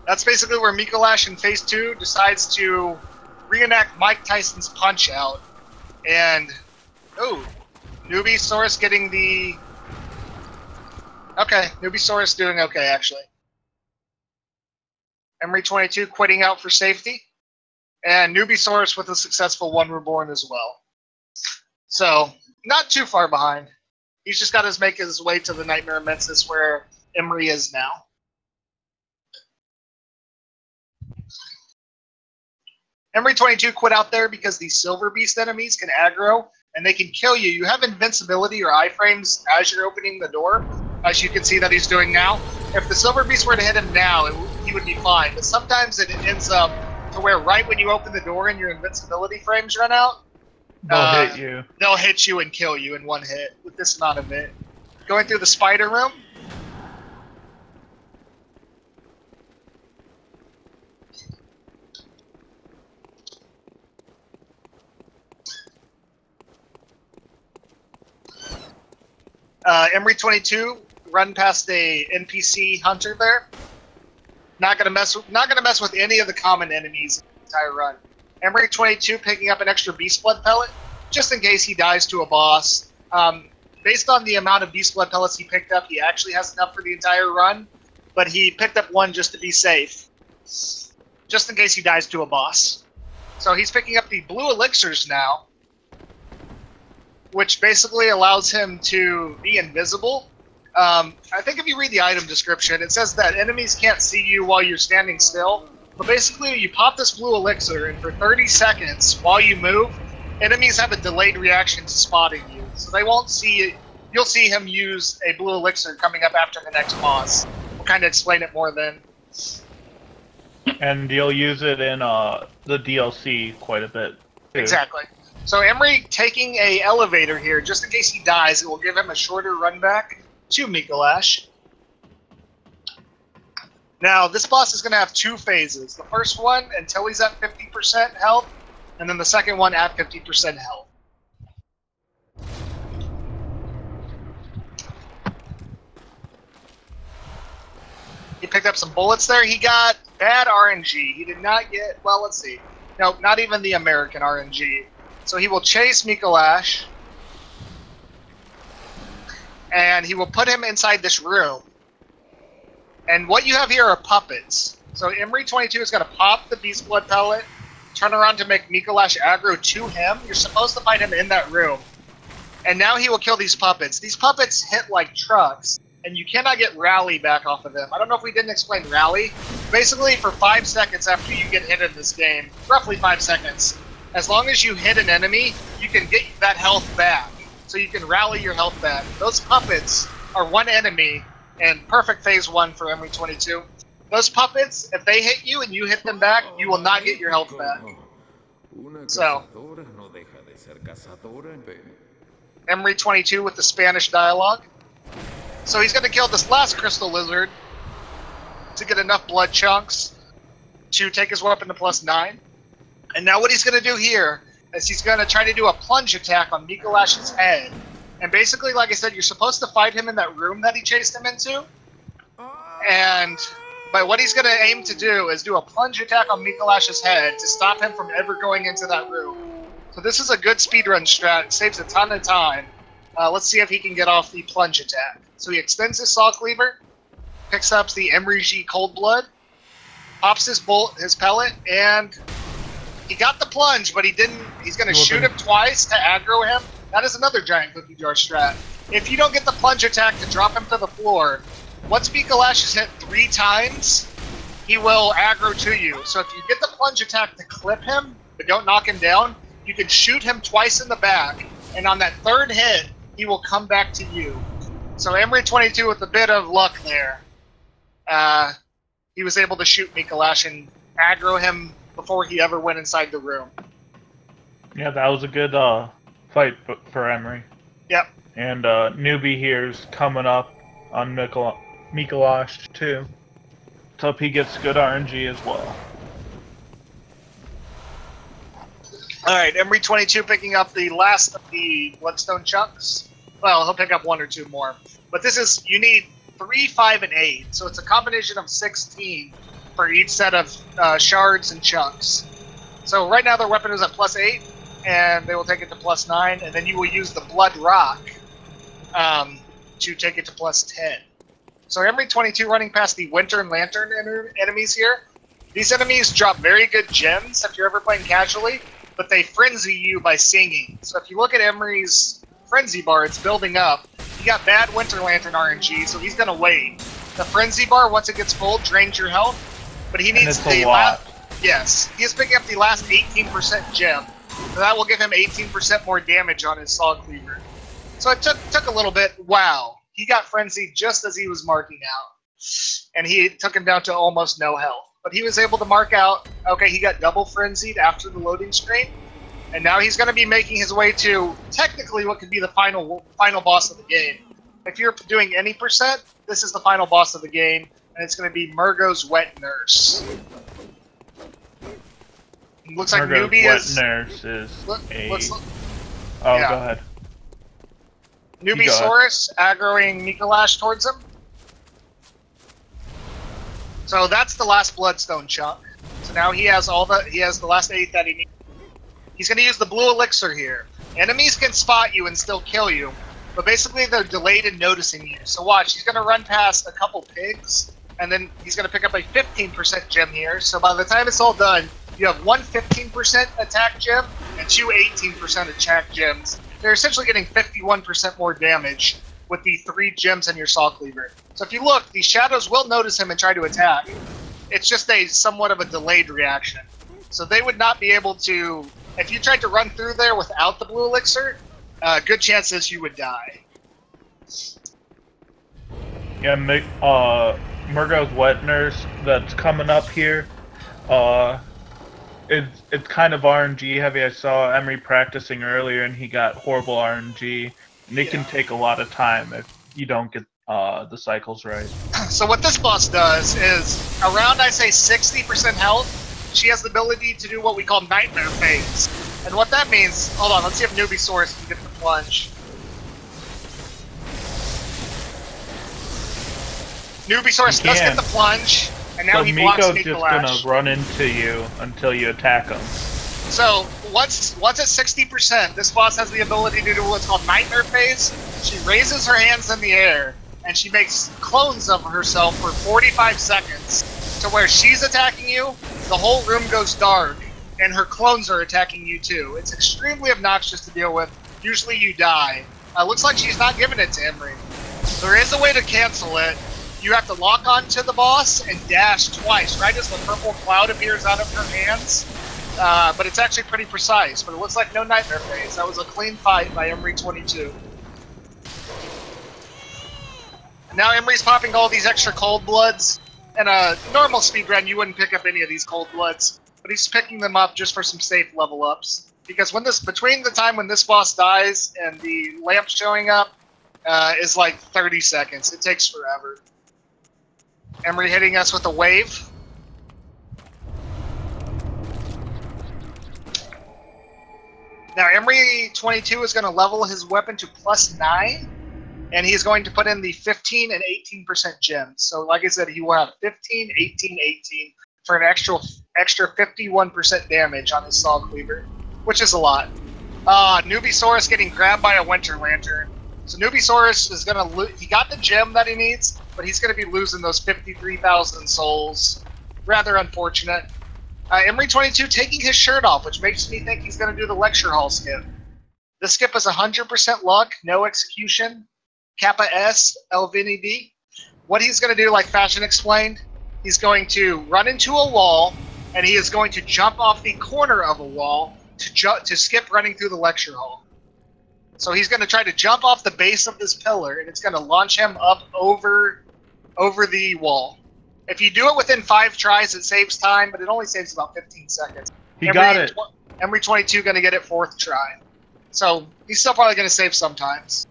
That's basically where Micolash in Phase 2 decides to reenact Mike Tyson's Punch-Out. And, Newbiesaurus getting the... Okay, Newbiesaurus doing okay, actually. Emery22 quitting out for safety. And Newbiesaurus with a successful 1 Reborn as well. So, not too far behind. He's just got to make his way to the Nightmare of Mensis where Emery is now. Emery22 quit out there because these Silver Beast enemies can aggro, and they can kill you. You have invincibility or iframes as you're opening the door, as you can see that he's doing now. If the Silver Beast were to hit him now, he would be fine. But sometimes it ends up to where right when you open the door and your invincibility frames run out, they'll hit you. They'll hit you and kill you in 1 hit with this amount of it. Going through the spider room. Emery22 run past a NPC hunter there. Not gonna mess with any of the common enemies in the entire run. Emery22 picking up an extra Beast Blood pellet just in case he dies to a boss. Based on the amount of Beast Blood pellets he picked up, he actually has enough for the entire run, but he picked up 1 just to be safe, just in case he dies to a boss. So he's picking up the blue elixirs now, which basically allows him to be invisible. I think if you read the item description, it says that enemies can't see you while you're standing still. But basically, you pop this blue elixir, and for 30 seconds, while you move, enemies have a delayed reaction to spotting you. So they won't see it. You'll see him use a blue elixir coming up after the next boss. We'll kind of explain it more then. And you'll use it in the DLC quite a bit. Too. Exactly. So Emery taking a elevator here, just in case he dies, it will give him a shorter run back to Micolash. Now, this boss is going to have 2 phases. The first one, until he's at 50% health, and then the second one at 50% health. He picked up some bullets there. He got bad RNG. He did not get, well, let's see. No, not even the American RNG. So he will chase Micolash, and he will put him inside this room. And what you have here are puppets. So Emery22 is going to pop the Beast Blood pellet, turn around to make Micolash aggro to him. You're supposed to fight him in that room. And now he will kill these puppets. These puppets hit like trucks, and you cannot get rally back off of them. I don't know if we didn't explain rally. Basically, for 5 seconds after you get hit in this game, roughly 5 seconds, as long as you hit an enemy, you can get that health back. So you can rally your health back. Those puppets are one enemy, and perfect phase 1 for Emery22. Those puppets, if they hit you and you hit them back, you will not get your health back. So, Emery22 with the Spanish dialogue. So he's going to kill this last crystal lizard to get enough blood chunks to take his weapon to +9. And now what he's going to do here is he's going to try to do a plunge attack on Micolash's head. And basically, like I said, you're supposed to fight him in that room that he chased him into. But what he's going to aim to do is do a plunge attack on Micolash's head to stop him from ever going into that room. So this is a good speedrun strat. It saves a ton of time. Let's see if he can get off the plunge attack. So he extends his saw cleaver, picks up the Emery Cold Blood, pops his pellet, and he got the plunge, but he didn't. He's going to shoot him twice to aggro him. That is another giant cookie jar strat. If you don't get the plunge attack to drop him to the floor, once Micolash is hit 3 times, he will aggro to you. So if you get the plunge attack to clip him, but don't knock him down, you can shoot him twice in the back, and on that 3rd hit, he will come back to you. So Emery22 with a bit of luck there. He was able to shoot Micolash and aggro him before he ever went inside the room. Yeah, that was a good fight for Emery. Yep. And Newbie here's coming up on Micolash too. So hope he gets good RNG as well. Alright, Emery22 picking up the last of the Bloodstone chunks. Well, he'll pick up 1 or 2 more. But this is, you need 3, 5, and 8. So it's a combination of 16 for each set of shards and chunks. So right now their weapon is at +8, and they will take it to +9, and then you will use the Blood Rock to take it to +10. So Emery22 running past the Winter and Lantern enemies here. These enemies drop very good gems if you're ever playing casually, but they frenzy you by singing. So if you look at Emery's frenzy bar, it's building up. You got bad Winter Lantern RNG, so he's going to wait. The frenzy bar, once it gets full, drains your health, but he needs the last. Yes, he is picking up the last 18% gem. So that will give him 18% more damage on his saw cleaver. So it took a little bit. Wow, he got frenzied just as he was marking out, and he took him down to almost no health. But he was able to mark out. Okay, he got double frenzied after the loading screen. And now he's going to be making his way to, technically, what could be the final boss of the game. If you're doing any percent, this is the final boss of the game, and it's going to be Murgo's Wet Nurse. It looks like Newbie is... Wet Nurse is look. Oh, yeah. Go ahead. Newbiesaurus aggroing Micolash towards him. So that's the last Bloodstone chunk. So now he has the last 8 that he needs. He's going to use the blue elixir here. Enemies can spot you and still kill you, but basically they're delayed in noticing you. So watch, he's going to run past a couple pigs, and then he's going to pick up a 15% gem here. So by the time it's all done, you have 1 15% attack gem and 2 18% attack gems. They're essentially getting 51% more damage with the 3 gems in your saw cleaver. So if you look, these shadows will notice him and try to attack. It's just somewhat of a delayed reaction. So they would not be able to... If you tried to run through there without the blue elixir, good chances you would die. Yeah, Murgo's Wet Nurse that's coming up here. it's kind of RNG heavy. I saw Emery practicing earlier, and he got horrible RNG. And it can take a lot of time if you don't get the cycles right. So what this boss does is, around I say 60% health, she has the ability to do what we call Nightmare Phase. And what that means, hold on, let's see if Newbiesaurus can get the plunge. Newbiesaurus does get the plunge, and now he blocks Micolash. Miko's just gonna run into you until you attack him. So once at 60%, this boss has the ability to do what's called Nightmare Phase. She raises her hands in the air, and she makes clones of herself for 45 seconds, to where she's attacking you, the whole room goes dark, and her clones are attacking you too. It's extremely obnoxious to deal with. Usually you die. Looks like she's not giving it to Emery. There is a way to cancel it. You have to lock onto the boss and dash twice, right as the purple cloud appears out of her hands. But it's actually pretty precise. But it looks like no Nightmare Phase. That was a clean fight by Emery22. Now Emery's popping all these extra cold bloods. In a normal speedrun, you wouldn't pick up any of these cold bloods, but he's picking them up just for some safe level ups. Because between the time when this boss dies and the lamp showing up is like 30 seconds. It takes forever. Emery hitting us with a wave. Now Emery22 is going to level his weapon to +9. And he's going to put in the 15 and 18% gems. So like I said, he will have 15, 18, 18 for an extra 51% damage on his Saw Cleaver, which is a lot. Newbiesaurus getting grabbed by a Winter Lantern. So Newbiesaurus is going to he got the gem that he needs, but he's going to be losing those 53,000 souls. Rather unfortunate. Emery22 taking his shirt off, which makes me think he's going to do the Lecture Hall skip. This skip is 100% luck, no execution. Kappa S, LVND. What he's going to do, like Fashion explained, he's going to run into a wall, and he is going to jump off the corner of a wall to skip running through the lecture hall. So he's going to try to jump off the base of this pillar, and it's going to launch him up over the wall. If you do it within 5 tries, it saves time, but it only saves about 15 seconds. He got it. Emery22 going to get it 4th try. So he's still probably going to save sometimes.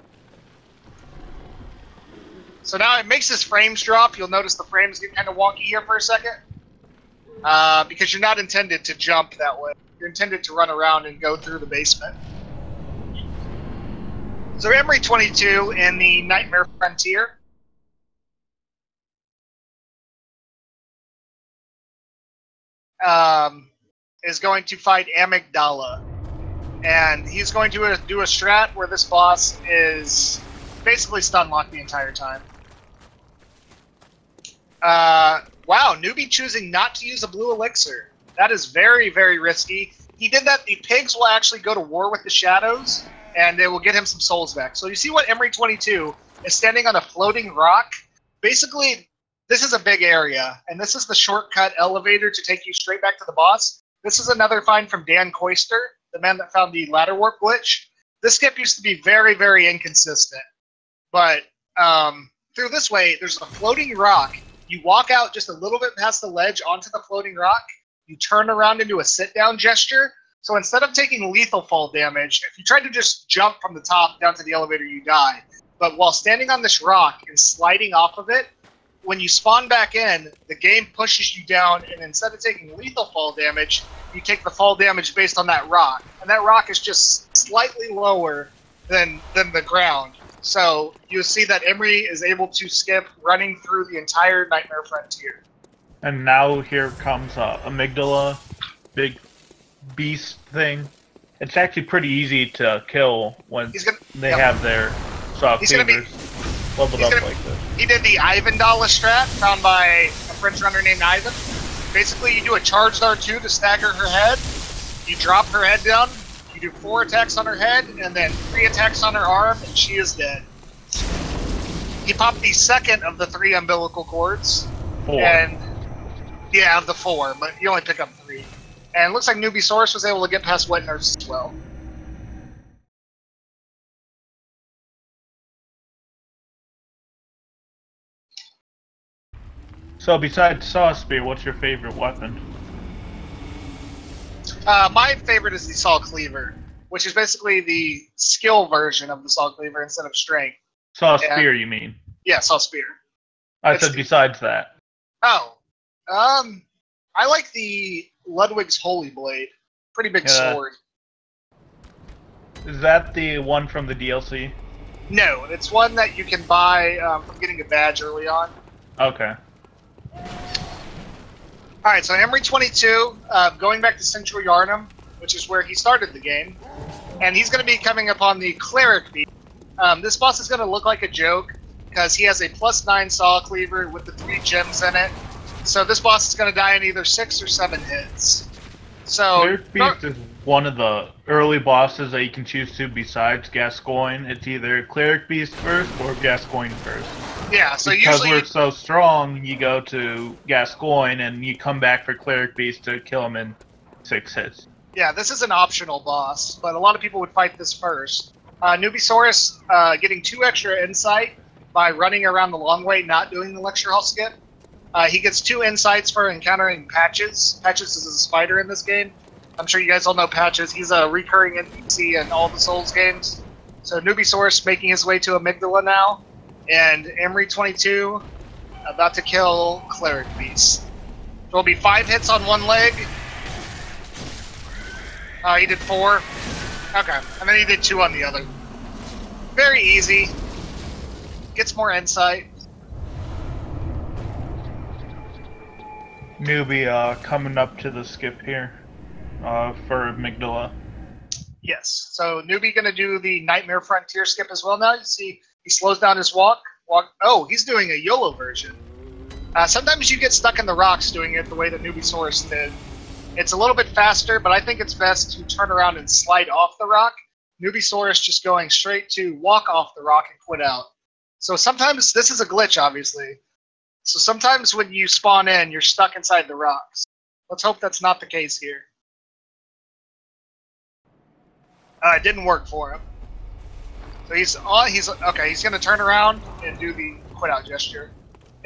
So now it makes his frames drop. You'll notice the frames get kind of wonky here for a second. Because you're not intended to jump that way. You're intended to run around and go through the basement. So Emery22 in the Nightmare Frontier. Is going to fight Amygdala. And he's going to do a strat where this boss is basically stun locked the entire time. Wow, Newbie choosing not to use a blue elixir. That is very, very risky. He did that. The pigs will actually go to war with the shadows, and it will get him some souls back. So you see what Emery22 is standing on a floating rock. Basically, this is a big area, and this is the shortcut elevator to take you straight back to the boss. This is another find from Dan Koister, the man that found the ladder warp glitch. This skip used to be very, very inconsistent. But through this way, there's a floating rock. You walk out just a little bit past the ledge onto the floating rock. You turn around into a sit-down gesture. So instead of taking lethal fall damage, if you try to just jump from the top down to the elevator, you die. But while standing on this rock and sliding off of it, when you spawn back in, the game pushes you down, and instead of taking lethal fall damage, you take the fall damage based on that rock. And that rock is just slightly lower than the ground. So you see that Emery is able to skip running through the entire Nightmare Frontier. And now here comes Amygdala, big beast thing. It's actually pretty easy to kill when they have their soft cleavers leveled up like this. He did the Ivandala strat found by a French runner named Ivan. Basically, you do a charged R2 to stagger her head. You drop her head down. You do 4 attacks on her head, and then 3 attacks on her arm, and she is dead. He popped the second of the 3 umbilical cords. 4. And yeah, of the 4, but you only pick up 3. And it looks like Newbiesaurus was able to get past Wet Nurse as well. So besides Saw Spear, what's your favorite weapon? My favorite is the Saw Cleaver, which is basically the skill version of the Saw Cleaver instead of strength. Saw Spear, you mean? Yeah, Saw Spear. I said besides that. Oh. I like the Ludwig's Holy Blade. Pretty big sword. Is that the one from the DLC? No, it's one that you can buy from getting a badge early on. Okay. Alright, so Emery22, going back to Central Yharnam, which is where he started the game, and he's going to be coming upon the Cleric beat. This boss is going to look like a joke, because he has a +9 Saw Cleaver with the 3 gems in it. So this boss is going to die in either 6 or 7 hits. So Cleric Beast is one of the early bosses that you can choose to besides Gascoigne. It's either Cleric Beast first or Gascoigne first. Yeah, so because usually... we're so strong, you go to Gascoigne and you come back for Cleric Beast to kill him in 6 hits. Yeah, this is an optional boss, but a lot of people would fight this first. Newbiesaurus getting 2 extra insight by running around the long way, not doing the lecture hall skip. He gets 2 insights for encountering Patches. Patches is a spider in this game. I'm sure you guys all know Patches. He's a recurring NPC in all the Souls games. So Newbiesaurus making his way to Amygdala now. And Emery22 about to kill Cleric Beast. There'll be 5 hits on one leg. He did 4. Okay, and then he did 2 on the other. Very easy. Gets more insight. Newbie coming up to the skip here for Amygdala. Yes, so Newbie gonna do the Nightmare Frontier skip as well now. You see he slows down his walk. Oh, he's doing a YOLO version. Sometimes you get stuck in the rocks doing it the way that Newbiesaurus did. It's a little bit faster, but I think it's best to turn around and slide off the rock. Newbiesaurus just going straight to walk off the rock and quit out. So sometimes, this is a glitch, obviously. So sometimes when you spawn in, you're stuck inside the rocks. Let's hope that's not the case here. It didn't work for him. So he's going to turn around and do the quit out gesture.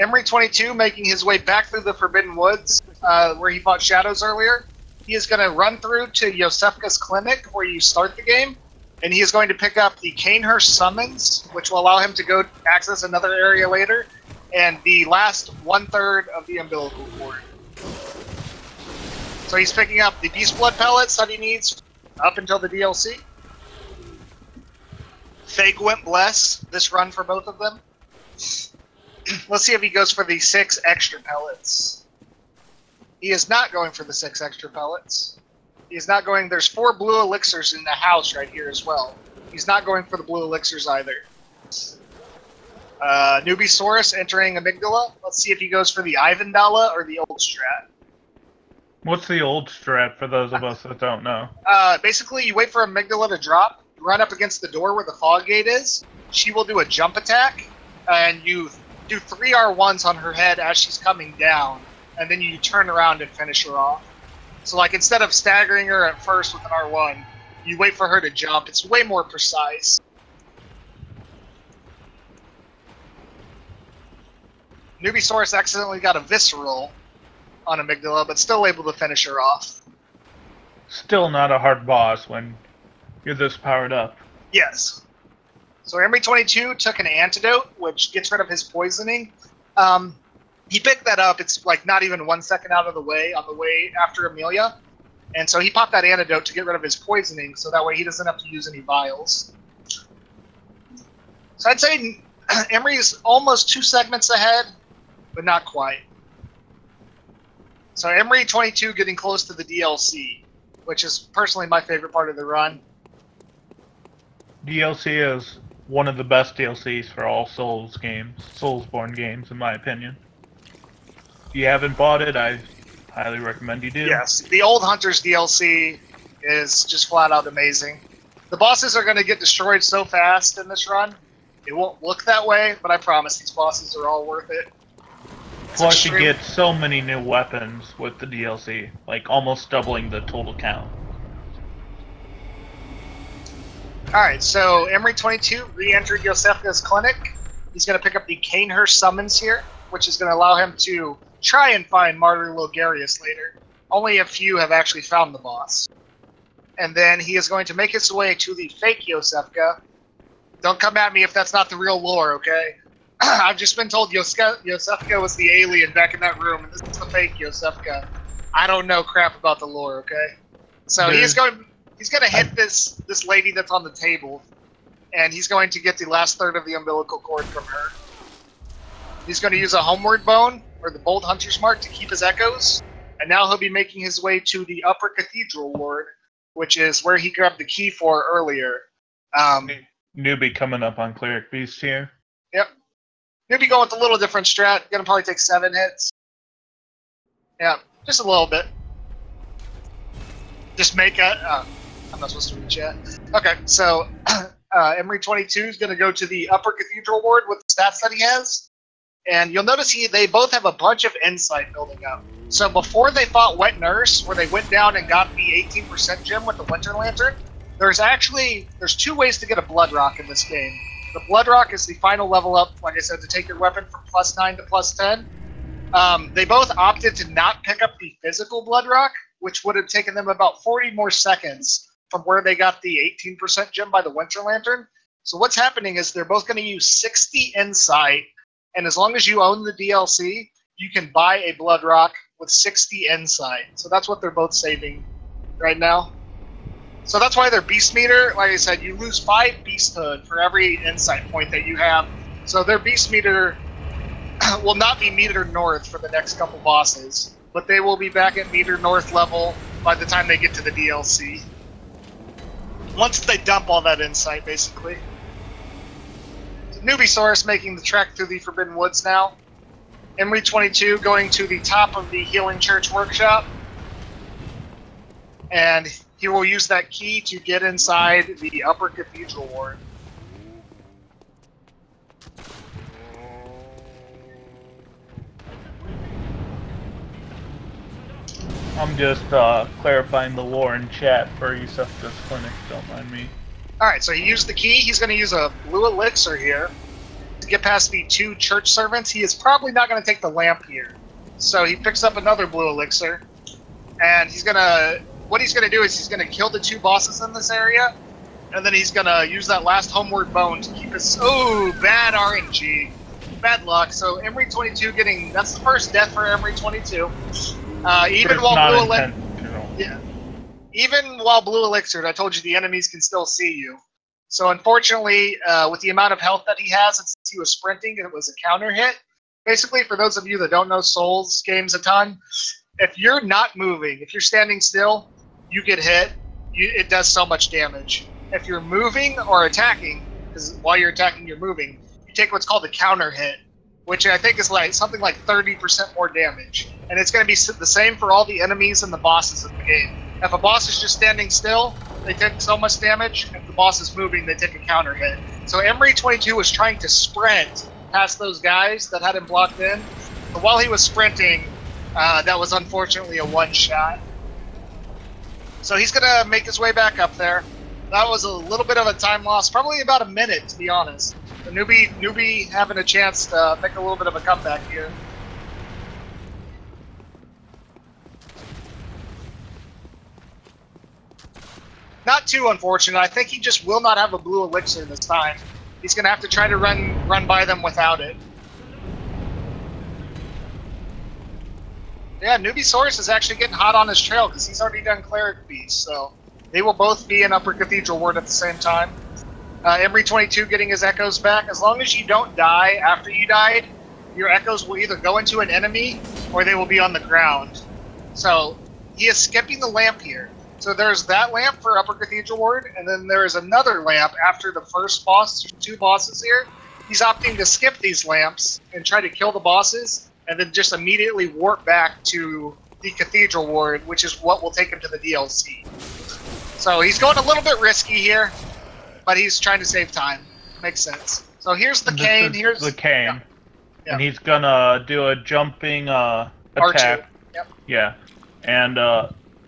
Emery22 making his way back through the Forbidden Woods, where he fought Shadows earlier. He is going to run through to Yosefka's clinic, where you start the game, and he is going to pick up the Cainhurst summons, which will allow him to go access another area later, and the last 1/3 of the umbilical cord. So he's picking up the Beast Blood pellets that he needs up until the DLC. Fake Wimp Bless this run for both of them. Let's see if he goes for the 6 extra pellets. He is not going for the 6 extra pellets. He's not going... There's 4 blue elixirs in the house right here as well. He's not going for the blue elixirs either. Newbiesaurus entering Amygdala. Let's see if he goes for the Ivandala or the old strat. What's the old strat for those of us that don't know? Basically, you wait for Amygdala to drop, run up against the door where the fog gate is. She will do a jump attack, and you do 3 R1s on her head as she's coming down, and then you turn around and finish her off. So, like, instead of staggering her at first with an R1, you wait for her to jump. It's way more precise. Newbiesaurus accidentally got a Visceral on Amygdala, but still able to finish her off. Still not a hard boss when you're this powered up. Yes. So Emery22 took an antidote, which gets rid of his poisoning. He picked that up. It's like not even 1 second out of the way on the way after Amelia. And so he popped that antidote to get rid of his poisoning, so that way he doesn't have to use any vials. So I'd say Emery is almost 2 segments ahead, but not quite. So Emery22 getting close to the DLC, which is personally my favorite part of the run. DLC is one of the best DLCs for all Souls games, Soulsborne games, in my opinion. If you haven't bought it, I highly recommend you do. Yes, the Old Hunters DLC is just flat out amazing. The bosses are going to get destroyed so fast in this run. It won't look that way, but I promise these bosses are all worth it. Plus, you get so many new weapons with the DLC, like almost doubling the total count. Alright, so Emery22 re-entered Yosefka's clinic. He's going to pick up the Cainhurst summons here, which is going to allow him to try and find Martyr Logarius later. Only a few have actually found the boss. and then he is going to make his way to the fake Yosefka. Don't come at me if that's not the real lore, okay? I've just been told Yosefka was the alien back in that room, and this is the fake Yosefka. I don't know crap about the lore, okay? So he's going to hit this lady that's on the table, and he's going to get the last third of the umbilical cord from her. He's going to use a homeward bone, or the bold hunter's mark, to keep his echoes, and now he'll be making his way to the upper cathedral ward, which is where he grabbed the key for earlier. Newbie coming up on Cleric Beast here. Yep. Newbie going with a little different strat. Gonna probably take 7 hits. Yeah, just a little bit. Just make it. I'm not supposed to read chat. Okay, so Emery22 is gonna go to the upper cathedral ward with the stats that he has, and you'll notice they both have a bunch of insight building up. So before they fought Wet Nurse, where they went down and got the 18% gem with the Winter Lantern, there's 2 ways to get a Blood Rock in this game. The Blood Rock is the final level up, like I said, to take your weapon from +9 to +10. They both opted to not pick up the physical Blood Rock, which would have taken them about 40 more seconds from where they got the 18% gem by the Winter Lantern. So what's happening is they're both going to use 60 insight, and as long as you own the DLC, you can buy a Blood Rock with 60 insight. So that's what they're both saving right now. So that's why their beast meter, like I said, you lose 5 beasthood for every insight point that you have. So their beast meter will not be meter north for the next couple bosses, but they will be back at meter north level by the time they get to the DLC. Once they dump all that insight, basically. Newbiesaurus making the trek through the Forbidden Woods now. Emery22 going to the top of the Healing Church workshop. And he will use that key to get inside the upper cathedral ward. I'm just clarifying the lore in chat for Yosefka's clinic, don't mind me. Alright, so he used the key. He's going to use a blue elixir here to get past the 2 church servants. He is probably not going to take the lamp here. So he picks up another blue elixir, and what he's going to do is he's going to kill the 2 bosses in this area, and then he's going to use that last homeward bone to keep his... Oh, bad RNG. Bad luck. So Emery22 getting... That's the first death for Emery22. Even while blue elixir, I told you the enemies can still see you. So unfortunately, with the amount of health that he has, since he was sprinting and it was a counter hit, basically for those of you that don't know Souls games a ton, if you're not moving, if you're standing still, you get hit, it does so much damage. If you're moving or attacking, because while you're attacking you're moving, you take what's called a counter hit, which I think is like something like 30% more damage. And it's going to be the same for all the enemies and the bosses in the game. If a boss is just standing still, they take so much damage. If the boss is moving, they take a counter hit. So Emery22 was trying to sprint past those guys that had him blocked in. But while he was sprinting, that was unfortunately a one-shot. So he's going to make his way back up there. That was a little bit of a time loss, probably about a minute, to be honest. The newbie having a chance to make a little bit of a comeback here. Not too unfortunate. I think he just will not have a blue elixir this time. He's going to have to try to run by them without it. Yeah, Newbiesaurus is actually getting hot on his trail because he's already done Cleric Beast, so they will both be in Upper Cathedral Ward at the same time. Emery22 getting his echoes back. As long as you don't die after you died, your echoes will either go into an enemy or they will be on the ground. So he is skipping the lamp here. So there's that lamp for Upper Cathedral Ward, and then there is another lamp after the first boss. There's 2 bosses here. He's opting to skip these lamps and try to kill the bosses, and then just immediately warp back to the Cathedral Ward, which is what will take him to the DLC. So he's going a little bit risky here, but he's trying to save time. Makes sense. So here's the cane. Here's the cane. Yeah. And he's gonna do a jumping attack. R2. Yep. Yeah. And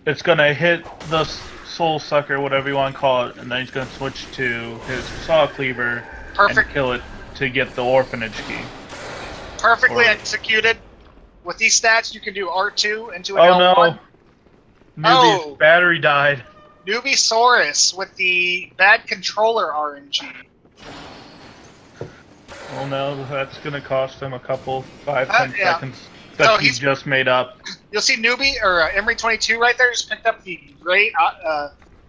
it's gonna hit the soul sucker, whatever you want to call it, and then he's gonna switch to his saw cleaver and kill it to get the orphanage key. Perfectly executed. With these stats, you can do R2 into an L1. Oh no! Newbie's battery died. Newbiesaurus with the bad controller RNG. Oh no, that's gonna cost him a couple 5-10 yeah. seconds that he just made up. You'll see Emery22 right there just picked up the great,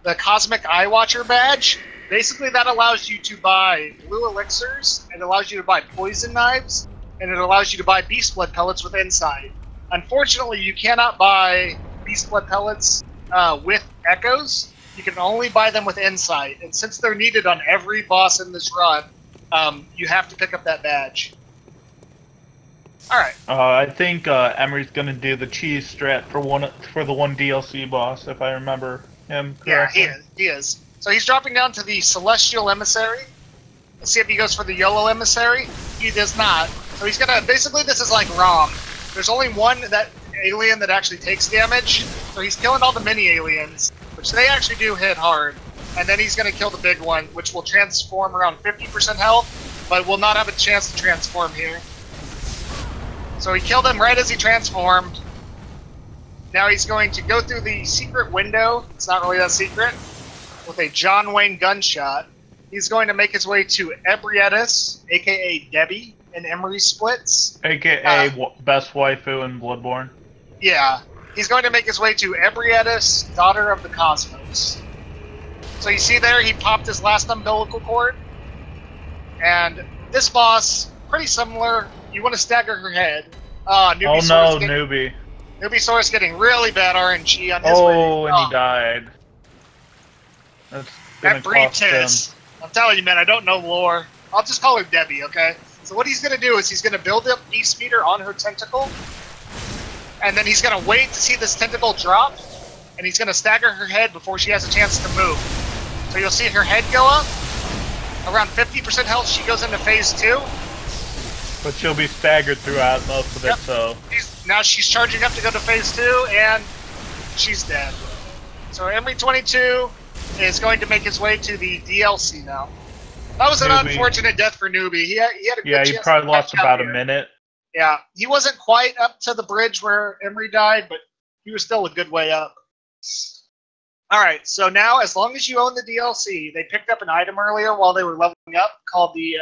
the Cosmic Eye Watcher badge. Basically, that allows you to buy blue elixirs, and it allows you to buy poison knives, and it allows you to buy beast blood pellets with insight. Unfortunately, you cannot buy beast blood pellets with echoes. You can only buy them with insight, and since they're needed on every boss in this run, you have to pick up that badge. Alright. I think Emery's gonna do the cheese strat for the one DLC boss, if I remember him correctly. Yeah, he is. So he's dropping down to the Celestial Emissary. Let's see if he goes for the Yellow Emissary. He does not. So he's gonna, basically this is like Rom. There's only one alien that actually takes damage, so he's killing all the mini aliens, which they actually do hit hard. And then he's gonna kill the big one, which will transform around 50% health, but will not have a chance to transform here. So he killed him right as he transformed. Now he's going to go through the secret window. It's not really that secret. With a John Wayne gunshot. He's going to make his way to Ebrietis, aka Debbie, in Emery Splits. AKA best waifu in Bloodborne. Yeah. He's going to make his way to Ebrietis, Daughter of the Cosmos. So you see there, he popped his last umbilical cord. And this boss, pretty similar. You want to stagger her head. Newbiesaurus getting really bad RNG on his way. Oh, and he died. That breeds his. I'm telling you, man, I don't know lore. I'll just call her Debbie, okay? So what he's going to do is he's going to build up Beast Meter on her tentacle. And then he's going to wait to see this tentacle drop. And he's going to stagger her head before she has a chance to move. So you'll see her head go up. Around 50% health, she goes into phase 2. But she'll be staggered throughout most of it, so... Now she's charging up to go to phase 2, and she's dead. So Emery22 is going to make his way to the DLC now. That was an unfortunate death for Newbie. He had a good chance. Yeah, he probably lost about a minute. Yeah, he wasn't quite up to the bridge where Emery died, but he was still a good way up. Alright, so now as long as you own the DLC, they picked up an item earlier while they were leveling up called the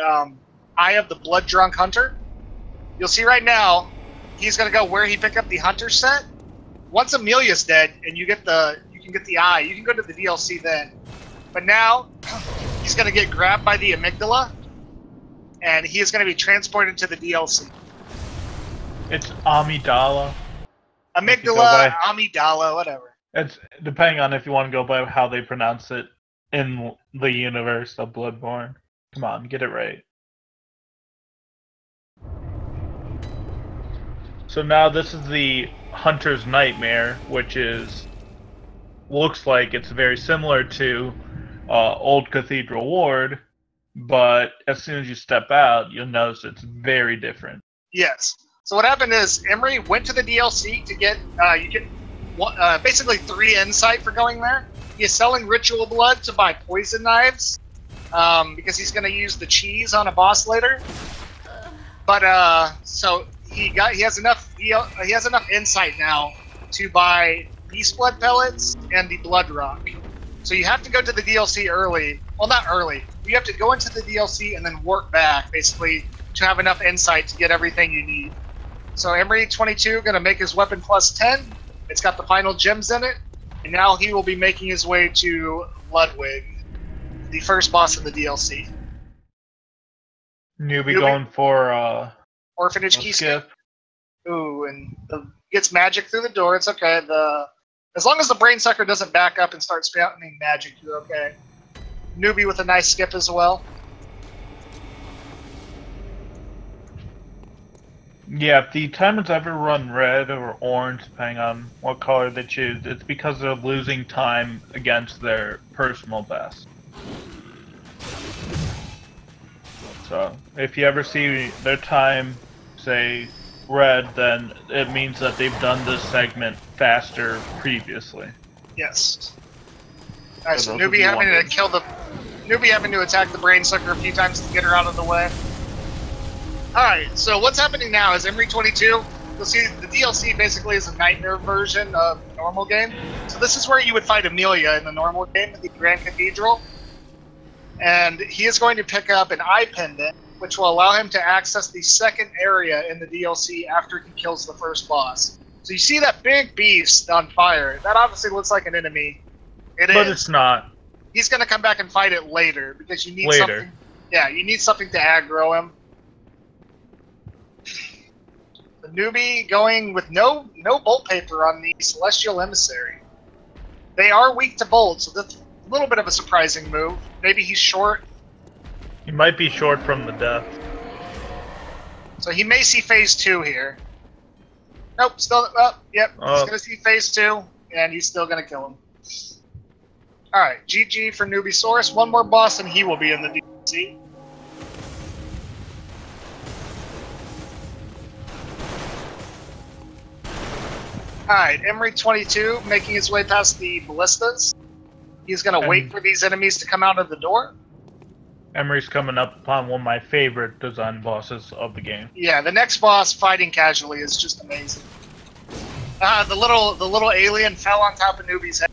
Eye of the Blood Drunk Hunter. You'll see right now, he's going to go where he picked up the Hunter set. Once Amelia's dead and you can get the eye, you can go to the DLC then. But now, he's going to get grabbed by the Amygdala, and he is going to be transported to the DLC. It's Amygdala. Amygdala, Amygdala, whatever. It's depending on if you want to go by how they pronounce it in the universe of Bloodborne. Come on, get it right. So now this is the Hunter's Nightmare, which looks like it's very similar to Old Cathedral Ward, but as soon as you step out, you'll notice it's very different. Yes. So what happened is Emery went to the DLC to get basically 3 insight for going there. He is selling ritual blood to buy poison knives because he's going to use the cheese on a boss later. But so he has enough insight now to buy beast blood pellets and the blood rock. So you have to go to the DLC early. Well, not early. You have to go into the DLC and then work back, basically, to have enough insight to get everything you need. So Emery22 going to make his weapon plus 10. It's got the final gems in it. And now he will be making his way to Ludwig, the first boss in the DLC. Newbie going for Orphanage key skip. Ooh, and gets magic through the door. It's okay. As long as the brain sucker doesn't back up and start spouting magic, you're okay. Newbie with a nice skip as well. Yeah, if the Titans ever run red or orange, depending on what color they choose, it's because they're losing time against their personal best. So, if you ever see their time, say, red, then it means that they've done this segment faster previously. Yes. Alright, so Newbie having to attack the brain sucker a few times to get her out of the way. Alright, so what's happening now is Emery22, you'll see the DLC basically is a nightmare version of normal game. So this is where you would fight Amelia in the normal game at the Grand Cathedral. And he is going to pick up an eye pendant, which will allow him to access the second area in the DLC after he kills the first boss. So you see that big beast on fire. That obviously looks like an enemy. But it's not. He's going to come back and fight it later because you need something. Yeah, you need something to aggro him. The newbie going with no bolt paper on the Celestial Emissary. They are weak to bolt, so that's a little bit of a surprising move. Maybe he's short. He might be short from the death. So he may see phase 2 here. Nope, still. Yep. He's going to see phase 2, and he's still going to kill him. Alright, GG for Newbiesaurus. One more boss, and he will be in the DLC. Alright, Emery22 making his way past the ballistas. He's going to wait for these enemies to come out of the door. Emery's coming up upon one of my favorite design bosses of the game. Yeah, the next boss, fighting casually, is just amazing. The little alien fell on top of Newbie's head.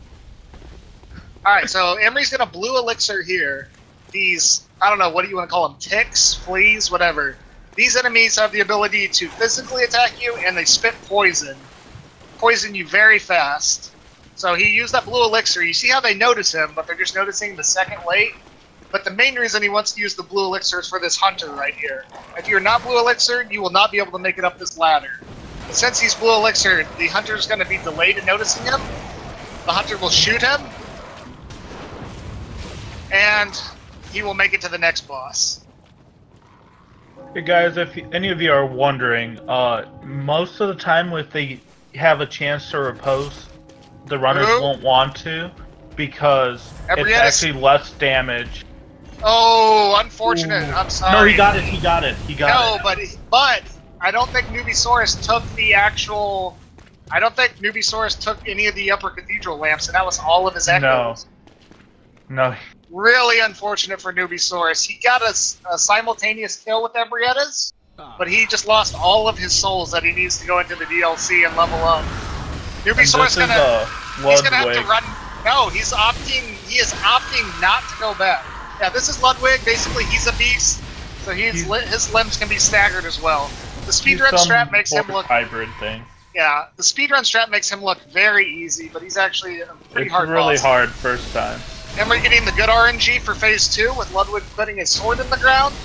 Alright, so Emery's going to blue elixir here. These, I don't know, what do you want to call them? Ticks, fleas, whatever. These enemies have the ability to physically attack you, and they spit poison. Poison you very fast. So he used that blue elixir. You see how they notice him, but they're just noticing the second late? But the main reason he wants to use the blue elixir is for this hunter right here. If you're not blue elixir, you will not be able to make it up this ladder. But since he's blue elixir, the hunter's going to be delayed in noticing him. The hunter will shoot him. And he will make it to the next boss. Hey guys, if any of you are wondering, most of the time if they have a chance to repose, the runners won't want to, because it's actually less damage. Oh, unfortunate. I'm sorry. No, he got it. No, but I don't think Newbiesaurus took the actual... I don't think Newbiesaurus took any of the upper cathedral lamps, and that was all of his echoes. No. Really unfortunate for Newbiesaurus. He got a simultaneous kill with Ebrietta's, but he just lost all of his souls that he needs to go into the DLC and level up. Newbiesaurus he's gonna have to run. No, he is opting not to go back. Yeah, this is Ludwig. Basically, he's a beast, so his limbs can be staggered as well. The speedrun strat makes him look hybrid thing. Yeah, the speedrun strat makes him look very easy, but he's actually a pretty hard boss. It's really hard first time. And we're getting the good RNG for phase 2 with Ludwig putting his sword in the ground.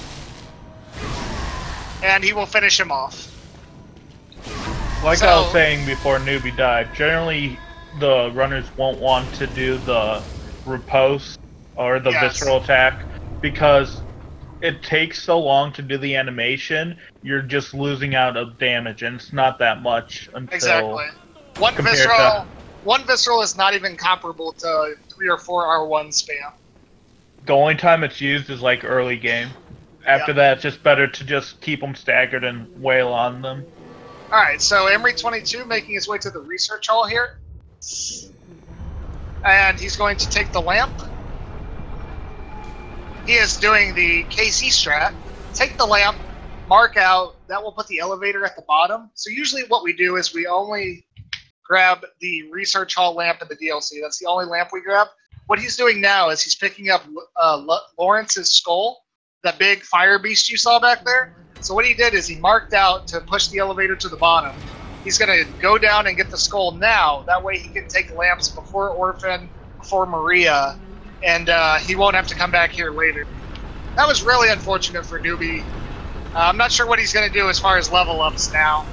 And he will finish him off. Like I was saying before Newbie died, generally the runners won't want to do the riposte or the visceral attack because it takes so long to do the animation, you're just losing out of damage, and it's not that much until... Exactly. One visceral is not even comparable to 3 or 4 R1 spam. The only time it's used is like early game. After that, it's just better to just keep them staggered and wail on them. Alright, so Emery22 making his way to the research hall here. And he's going to take the lamp. He is doing the KC strat. Take the lamp, mark out, that will put the elevator at the bottom. So usually what we do is we only grab the research hall lamp in the DLC. That's the only lamp we grab. What he's doing now is he's picking up Lawrence's skull, that big fire beast you saw back there. So what he did is he marked out to push the elevator to the bottom. He's going to go down and get the skull now. That way he can take lamps before Orphan, before Maria, and he won't have to come back here later. That was really unfortunate for Newbie. I'm not sure what he's going to do as far as level ups now.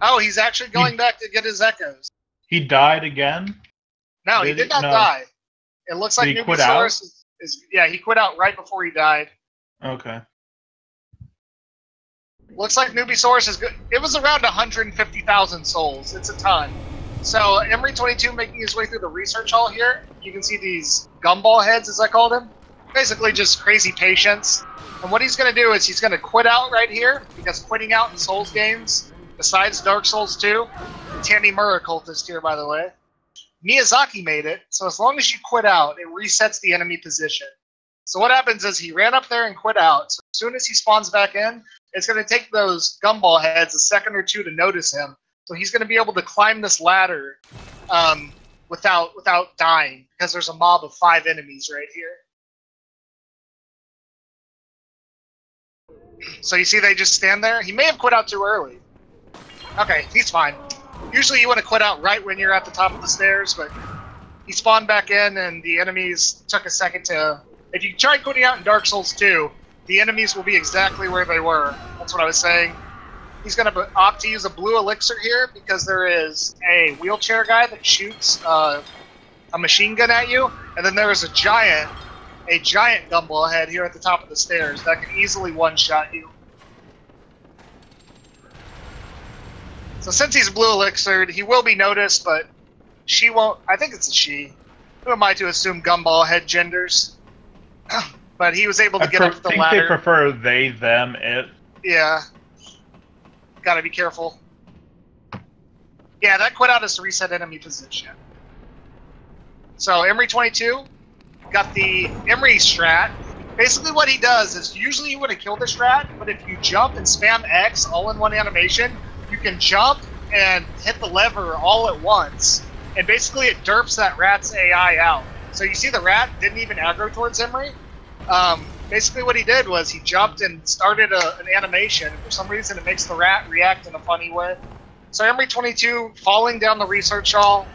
Oh, he's actually going back to get his echoes. He died again? No, he did not die. It looks like Newbiesaurus is... Yeah, he quit out right before he died. Okay. Looks like Newbiesaurus is good. It was around 150,000 souls. It's a ton. So, Emery22 making his way through the research hall here. You can see these gumball heads, as I called them. Basically just crazy patients. And what he's going to do is he's going to quit out right here, because quitting out in Souls games, besides Dark Souls 2, the Tanimura cultist here, by the way, Miyazaki made it, so as long as you quit out, it resets the enemy position. So what happens is he ran up there and quit out. So as soon as he spawns back in, it's going to take those gumball heads a second or two to notice him. So he's going to be able to climb this ladder without dying, because there's a mob of 5 enemies right here. So you see they just stand there? He may have quit out too early. Okay, he's fine. Usually you want to quit out right when you're at the top of the stairs, but he spawned back in and the enemies took a second to... If you try quitting out in Dark Souls 2, the enemies will be exactly where they were. That's what I was saying. He's going to opt to use a blue elixir here because there is a wheelchair guy that shoots a machine gun at you, and then there is a giant gumball head here at the top of the stairs that can easily one-shot you. So since he's blue elixired, he will be noticed, but she won't. I think it's a she. Who am I to assume gumball head genders? But he was able to get up the ladder. I think they prefer they, them, it. Yeah. Gotta be careful. Yeah, that quit out is to reset enemy position. So Emery22 got the Emery strat. Basically what he does is, usually you want to kill the strat, but if you jump and spam X all in one animation, you can jump and hit the lever all at once. And basically it derps that rat's AI out. So you see the rat didn't even aggro towards Emery. Basically what he did was he jumped and started an animation. For some reason it makes the rat react in a funny way. So Emery22 falling down the research hall.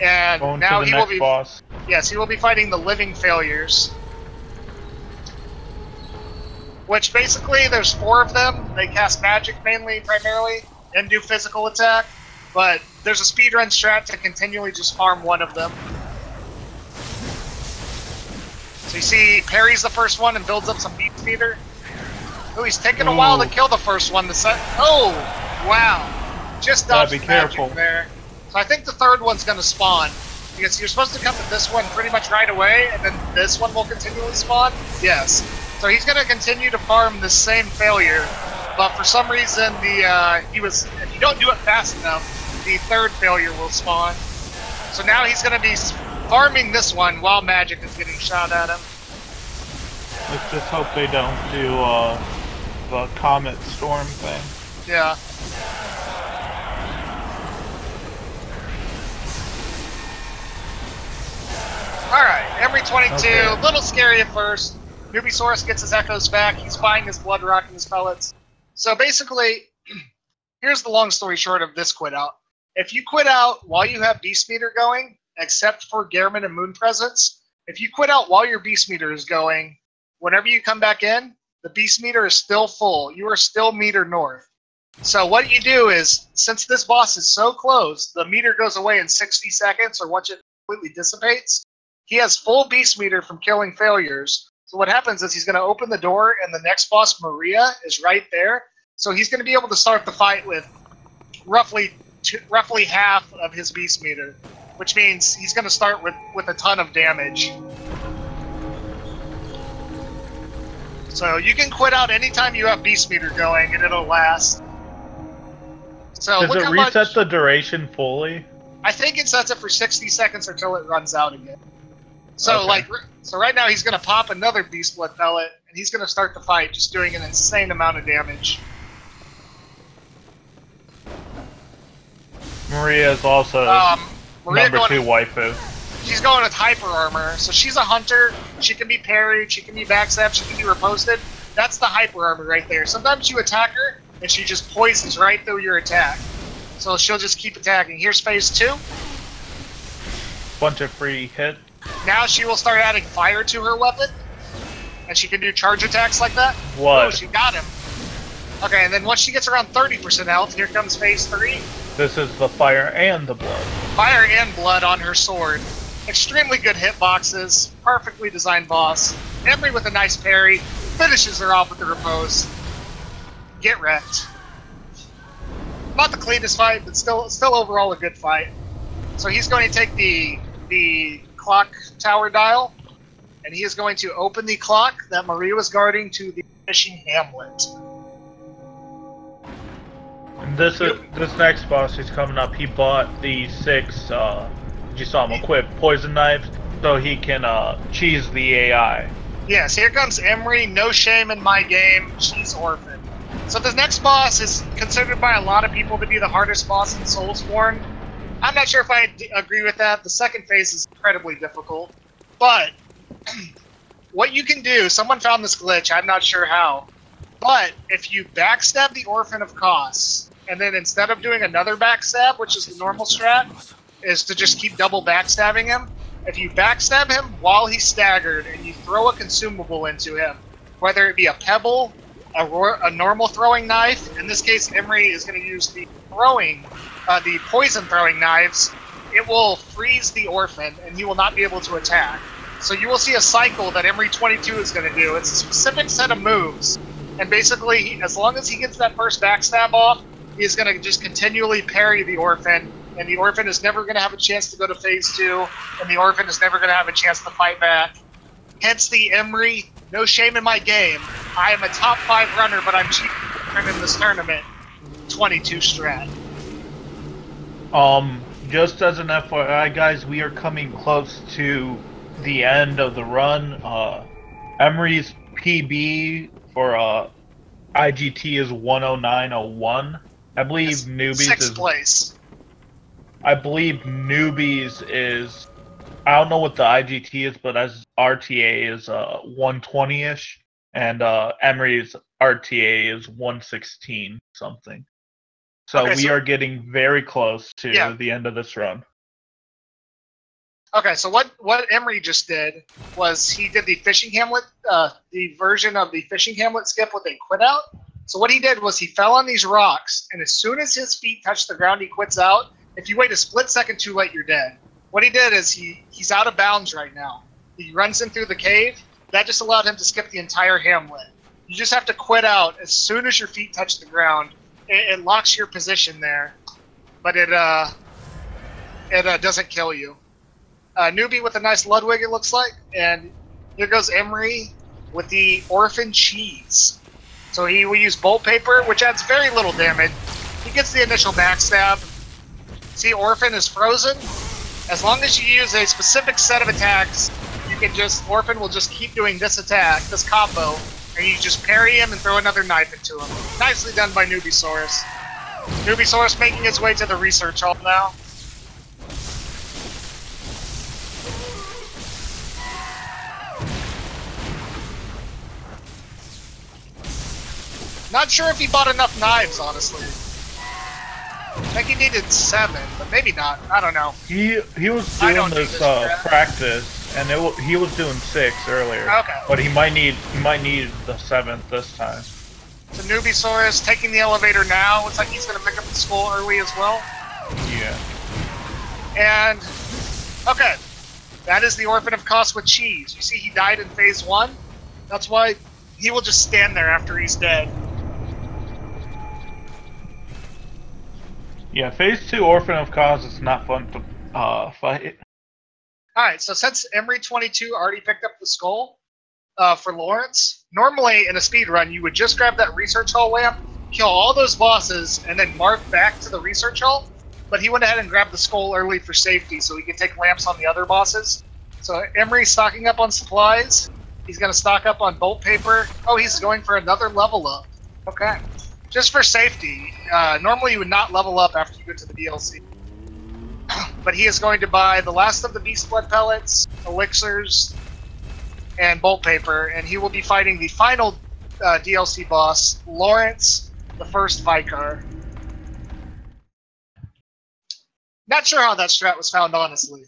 And going now to the he next will be boss. Yes, he will be fighting the living failures. Which basically there's 4 of them. They cast magic primarily, and do physical attack. But there's a speedrun strat to continually just farm one of them. So you see, parries the first one and builds up some beat speeder. Oh, he's taking a while to kill the first one. Oh, wow. Just dodged be careful there. So I think the third one's going to spawn. Because you're supposed to come to this one pretty much right away, and then this one will continually spawn? Yes. So he's going to continue to farm the same failure, but for some reason, if you don't do it fast enough, the third failure will spawn. So now he's going to be farming this one while magic is getting shot at him. Let's just hope they don't do the comet storm thing. Yeah. Alright, Emery22, okay. A little scary at first. Newbiesaurus gets his echoes back, he's buying his blood rock and his pellets. So basically, here's the long story short of this quit out. If you quit out while you have Beast Meter going, except for Gehrman and Moon Presence, if you quit out while your Beast Meter is going, whenever you come back in, the Beast Meter is still full. You are still meter north. So what you do is, since this boss is so close, the meter goes away in 60 seconds, or once it completely dissipates. He has full Beast Meter from killing failures. So what happens is he's going to open the door, and the next boss, Maria, is right there. So he's going to be able to start the fight with roughly half of his Beast Meter, which means he's going to start with a ton of damage. So you can quit out anytime you have Beast Meter going, and it'll last. So does it reset the duration fully? I think it sets it for 60 seconds until it runs out again. So okay. So right now he's going to pop another Beast Blood pellet, and he's going to start the fight just doing an insane amount of damage. Maria is also number 2 waifu. She's going with hyper armor, so she's a hunter. She can be parried, she can be backstabbed, she can be riposted. That's the hyper armor right there. Sometimes you attack her, and she just poisons right through your attack. So she'll just keep attacking. Here's phase 2. Bunch of free hit. Now she will start adding fire to her weapon, and she can do charge attacks like that. What? Oh, she got him. Okay, and then once she gets around 30% health, here comes phase 3. This is the fire and the blood. Fire and blood on her sword. Extremely good hitboxes. Perfectly designed boss. Emery with a nice parry. Finishes her off with the repose. Get wrecked. Not the cleanest fight, but still overall a good fight. So he's going to take the clock tower dial, and he is going to open the clock that Maria was guarding to the fishing hamlet. And this next boss who's coming up, he bought the 6, you saw him equip poison knives, so he can cheese the AI. Yes, here comes Emery, no shame in my game, she's Orphan. So the next boss is considered by a lot of people to be the hardest boss in Soulsborne. I'm not sure if I agree with that. The second phase is incredibly difficult. But what you can do, someone found this glitch, I'm not sure how, but if you backstab the Orphan of Kos, and then instead of doing another backstab, which is the normal strat, is to just keep double backstabbing him, if you backstab him while he's staggered and you throw a consumable into him, whether it be a pebble, a normal throwing knife, in this case Emery is going to use the poison throwing knives, it will freeze the Orphan and he will not be able to attack. So you will see a cycle that Emery22 is going to do. It's a specific set of moves, and basically, as long as he gets that first backstab off, he's going to just continually parry the Orphan, and the Orphan is never going to have a chance to go to phase 2, and the Orphan is never going to have a chance to fight back. Hence the Emery, no shame in my game. I am a top 5 runner, but I'm cheap in this tournament. 22 strat. Just as an FYI, guys, we are coming close to the end of the run. Emery's PB for IGT is 109.01. I believe That's Newbies 6th place. I believe Newbies is, I don't know what the IGT is, but as RTA is 120-ish, and Emery's RTA is 116 something. So okay, we are getting very close to the end of this run. Okay, so what Emery just did was he did the fishing hamlet, the version of the fishing hamlet skip with a quit out. So what he did was he fell on these rocks, and as soon as his feet touch the ground, he quits out. If you wait a split second too late, you're dead. What he did is he's out of bounds right now. He runs in through the cave. That just allowed him to skip the entire hamlet. You just have to quit out as soon as your feet touch the ground. It locks your position there, but it doesn't kill you. Newbie with a nice Ludwig, it looks like, and here goes Emery with the Orphan cheese. So he will use bolt paper, which adds very little damage. He gets the initial backstab. See, Orphan is frozen. As long as you use a specific set of attacks, you can Orphan will just keep doing this attack, this combo, and you just parry him and throw another knife into him. Nicely done by Newbiesaurus. Newbiesaurus making his way to the research hall now. Not sure if he bought enough knives, honestly. I think he needed 7, but maybe not. I don't know. He was doing this practice, and he was doing 6 earlier. Okay. But he might need the 7th this time. So Newbiesaurus taking the elevator now. Looks like he's going to pick up the skull early as well. Yeah. And okay, that is the Orphan of Kos with cheese. You see, he died in phase 1. That's why he will just stand there after he's dead. Yeah, phase 2 Orphan of Kos is not fun to fight. Alright, so since Emery22 already picked up the skull for Lawrence, normally in a speed run you would just grab that research hall lamp, kill all those bosses, and then mark back to the research hall, but he went ahead and grabbed the skull early for safety so he could take lamps on the other bosses. So Emery's stocking up on supplies, he's going to stock up on bolt paper. Oh, he's going for another level up. Okay. Just for safety. Normally you would not level up after you go to the DLC. But he is going to buy the last of the beast blood pellets, elixirs, and bolt paper, and he will be fighting the final DLC boss, Lawrence, the first Vicar. Not sure how that strat was found, honestly.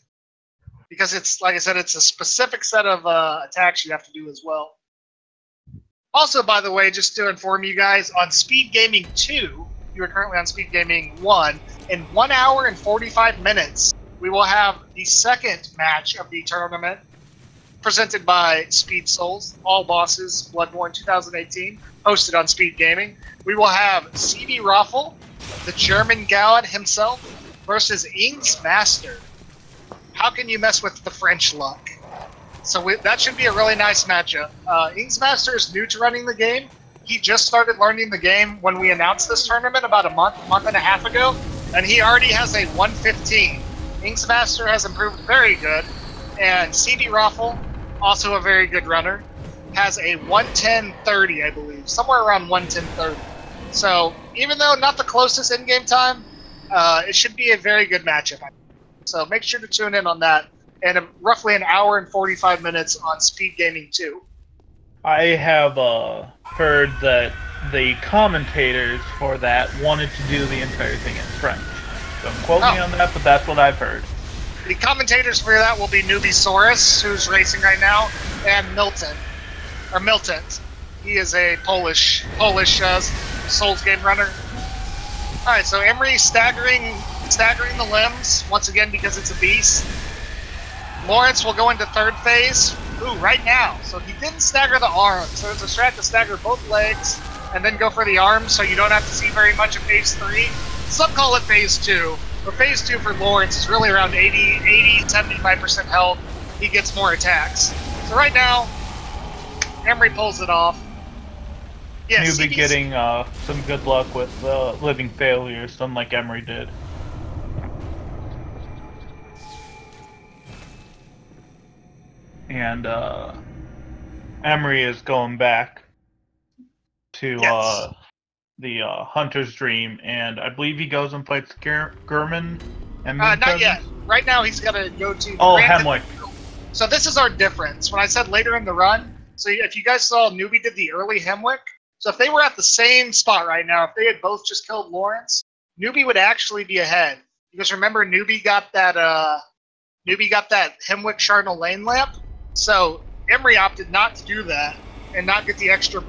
Because it's, like I said, it's a specific set of attacks you have to do as well. Also, by the way, just to inform you guys, on Speed Gaming 2, you are currently on Speed Gaming 1, in 1 hour and 45 minutes, we will have the second match of the tournament, presented by Speed Souls, all bosses, Bloodborne 2018, hosted on Speed Gaming. We will have CD Raffle, the German god himself, versus Ing's Master. How can you mess with the French luck? So that should be a really nice matchup. Ing's Master is new to running the game. He just started learning the game when we announced this tournament about a month and a half ago, and he already has a 115. Ing's Master has improved very good, and CD Raffle, also a very good runner, has a 110.30, I believe, somewhere around 110.30. So even though not the closest in-game time, it should be a very good matchup. So make sure to tune in on that. And roughly an hour and 45 minutes on Speed Gaming 2. I have heard that the commentators for that wanted to do the entire thing in French. Don't quote me on that, but that's what I've heard. The commentators for that will be Newbiesaurus, who's racing right now, and Milton. He is a Polish Souls game runner. Alright, so Emery staggering the limbs, once again because it's a beast. Lawrence will go into third phase. Ooh, right now. So he didn't stagger the arms. So it's a strat to stagger both legs and then go for the arms so you don't have to see very much of phase 3. Some call it phase 2. But phase 2 for Lawrence is really around 75% health. He gets more attacks. So right now, Emery pulls it off. Yeah, Newbie getting some good luck with living failures, unlike Emery did. And Emery is going back to the Hunter's Dream, and I believe he goes and fights Gehrman. Not yet. Right now he's got to go to... Hemwick. So this is our difference. When I said later in the run, so if you guys saw Newbie did the early Hemwick, so if they were at the same spot right now, if they had both just killed Lawrence, Newbie would actually be ahead. Because remember, Newbie got that Hemwick Cardinal Lane lamp. So Emery opted not to do that and not get the extra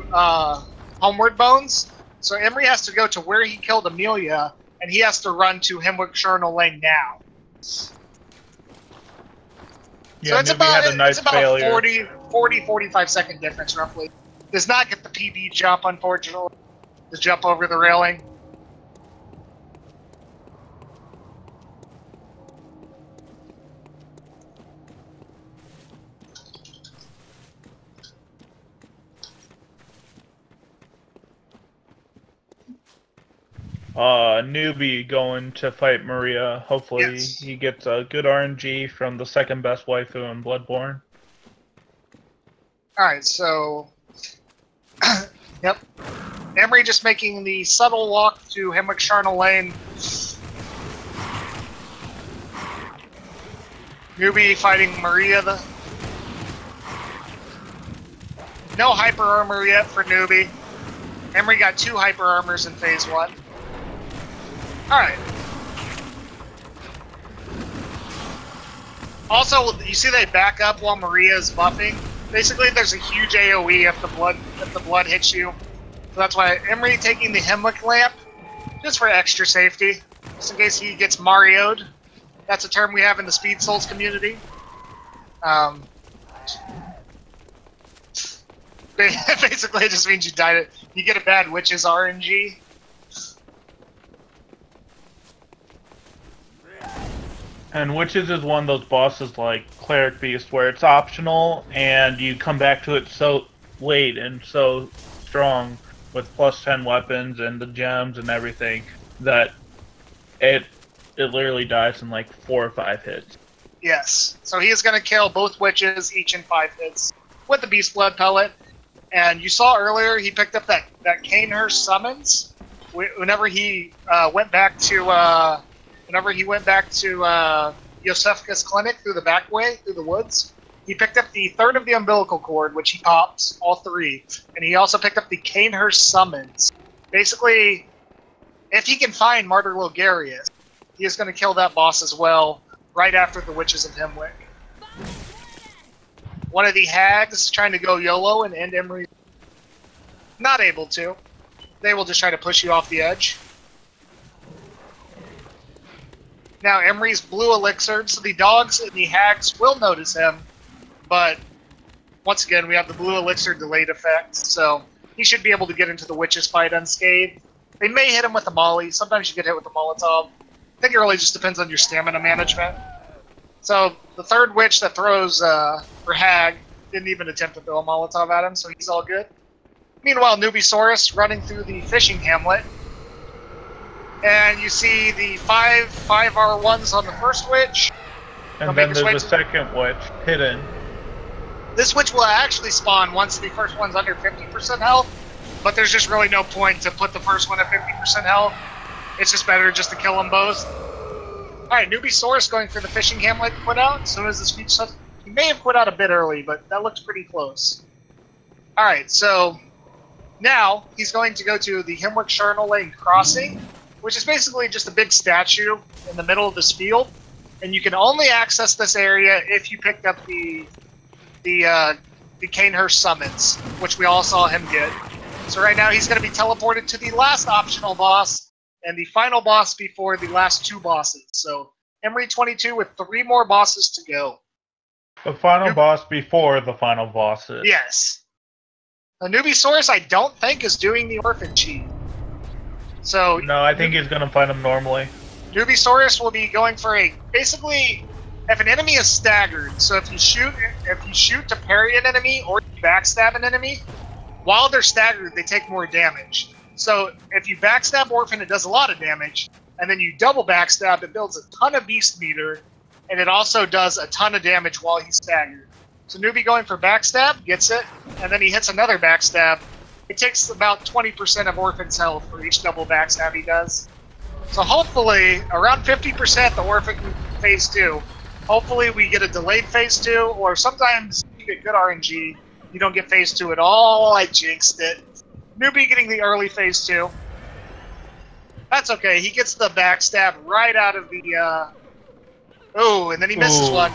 homeward bones. So Emery has to go to where he killed Amelia, and he has to run to Hemwick Cardinal Lane now. Yeah, so it's had a nice failure. 40-45 second difference roughly. Does not get the PB jump, unfortunately. The jump over the railing. Newbie going to fight Maria. Hopefully he gets a good RNG from the second best waifu in Bloodborne. Alright, so... yep. Emery just making the subtle walk to Hemwick Cardinal Lane. Newbie fighting Maria. No hyper armor yet for Newbie. Emery got 2 hyper armors in phase 1. Alright. Also, you see they back up while Maria is buffing? Basically, there's a huge AoE if the blood hits you. So that's why Emery taking the Hemwick lamp, just for extra safety. Just in case he gets Mario'd. That's a term we have in the Speed Souls community. Basically, it just means you get a bad witch's RNG. And Witches is one of those bosses like Cleric Beast where it's optional and you come back to it so late and so strong with plus 10 weapons and the gems and everything that it literally dies in like 4 or 5 hits. Yes. So he is going to kill both witches each in 5 hits with the Beast Blood Pellet. And you saw earlier he picked up that Cainhurst summons whenever he went back to Yosefka's clinic through the back way, through the woods. He picked up the 3rd of the umbilical cord, which he popped, all 3. And he also picked up the Cainhurst summons. Basically, if he can find Martyr Logarius, he is going to kill that boss as well, right after the Witches of Hemwick. One of the hags trying to go YOLO and end Emery. Not able to. They will just try to push you off the edge. Now Emery's blue elixir, so the dogs and the hags will notice him, but once again we have the blue elixir delayed effect, so he should be able to get into the witches fight unscathed. They may hit him with a molly, sometimes you get hit with a Molotov. I think it really just depends on your stamina management. So the 3rd witch that throws for hag didn't even attempt to throw a Molotov at him, so he's all good. Meanwhile, Newbiesaurus running through the fishing hamlet. And you see the 5 R1s on the first witch. And then there's a second witch hidden. This witch will actually spawn once the first one's under 50% health. but there's just really no point to put the first one at 50% health. It's just better just to kill them both. Alright, Newbiesaurus going for the fishing Hemwick quit out. As soon as the speech stuff, he may have quit out a bit early, but that looks pretty close. Alright, so now he's going to go to the Hemwick Charnel Lane Crossing, which is basically just a big statue in the middle of this field. And you can only access this area if you picked up the Cainhurst summons, which we all saw him get. So right now he's going to be teleported to the last optional boss and the final boss before the last two bosses. So Emery22 with 3 more bosses to go. The final boss before the final bosses. Yes. The Newbiesaurus, I don't think, is doing the Orphan cheat. So no, I think he's going to fight him normally. Newbiesaurus will be going for a basically, if an enemy is staggered, so if you shoot to parry an enemy or you backstab an enemy, while they're staggered, they take more damage. So if you backstab Orphan, it does a lot of damage, and then you double backstab, it builds a ton of beast meter, and it also does a ton of damage while he's staggered. So Newbie going for backstab, gets it, and then he hits another backstab. It takes about 20% of Orphan's health for each double backstab he does. So hopefully, around 50% the Orphan phase 2. Hopefully we get a delayed phase 2, or sometimes you get good RNG, you don't get phase 2 at all. I jinxed it. Newbie getting the early phase 2. That's okay, he gets the backstab right out of the, oh, and then he misses one.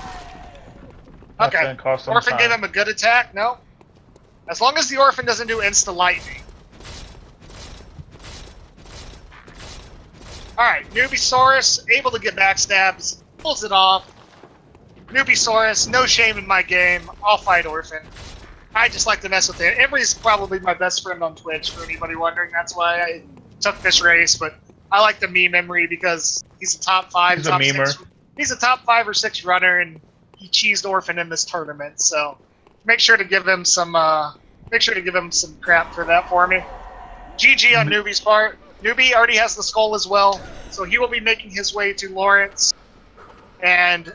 Okay, Orphan gave him a good attack, no? As long as the Orphan doesn't do insta-lightning. Alright, Newbiesaurus, able to get backstabs, pulls it off. Newbiesaurus, no shame in my game, I'll fight Orphan. I just like to mess with it. Emery's probably my best friend on Twitch, for anybody wondering. That's why I took this race, but I like to meme Emery because he's a top 5, he's top a memer. 6. He's a top 5 or 6 runner, and he cheesed Orphan in this tournament, so make sure to give him some crap for that for me. GG on Newbie's part. Newbie already has the skull as well, so he will be making his way to Lawrence. And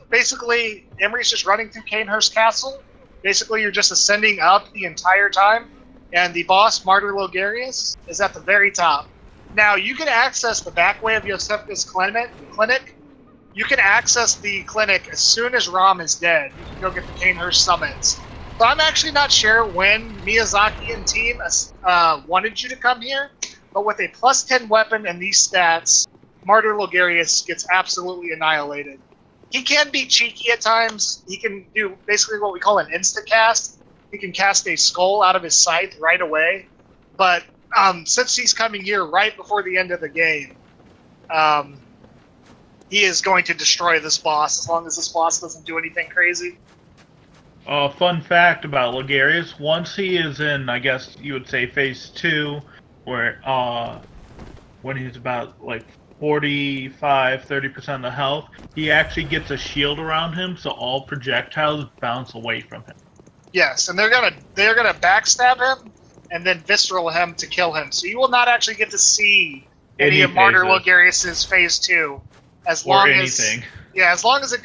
basically, Emery's just running through Cainhurst Castle. Basically, you're just ascending up the entire time, and the boss, Martyr Logarius, is at the very top. Now, you can access the back way of Yosefka's clinic. You can access the clinic as soon as Rom is dead. You can go get the Cainhurst summons. So I'm actually not sure when Miyazaki and team wanted you to come here, but with a plus 10 weapon and these stats, Martyr Logarius gets absolutely annihilated. He can be cheeky at times. He can do basically what we call an insta-cast. He can cast a skull out of his scythe right away. But since he's coming here right before the end of the game, he is going to destroy this boss as long as this boss doesn't do anything crazy. Fun fact about Logarius, once he is in, I guess you would say, phase 2, where when he's about like 45-30% of the health, he actually gets a shield around him, so all projectiles bounce away from him. Yes, and they're gonna backstab him and then visceral him to kill him. So you will not actually get to see any of Martyr Logarius's phase 2, as long as it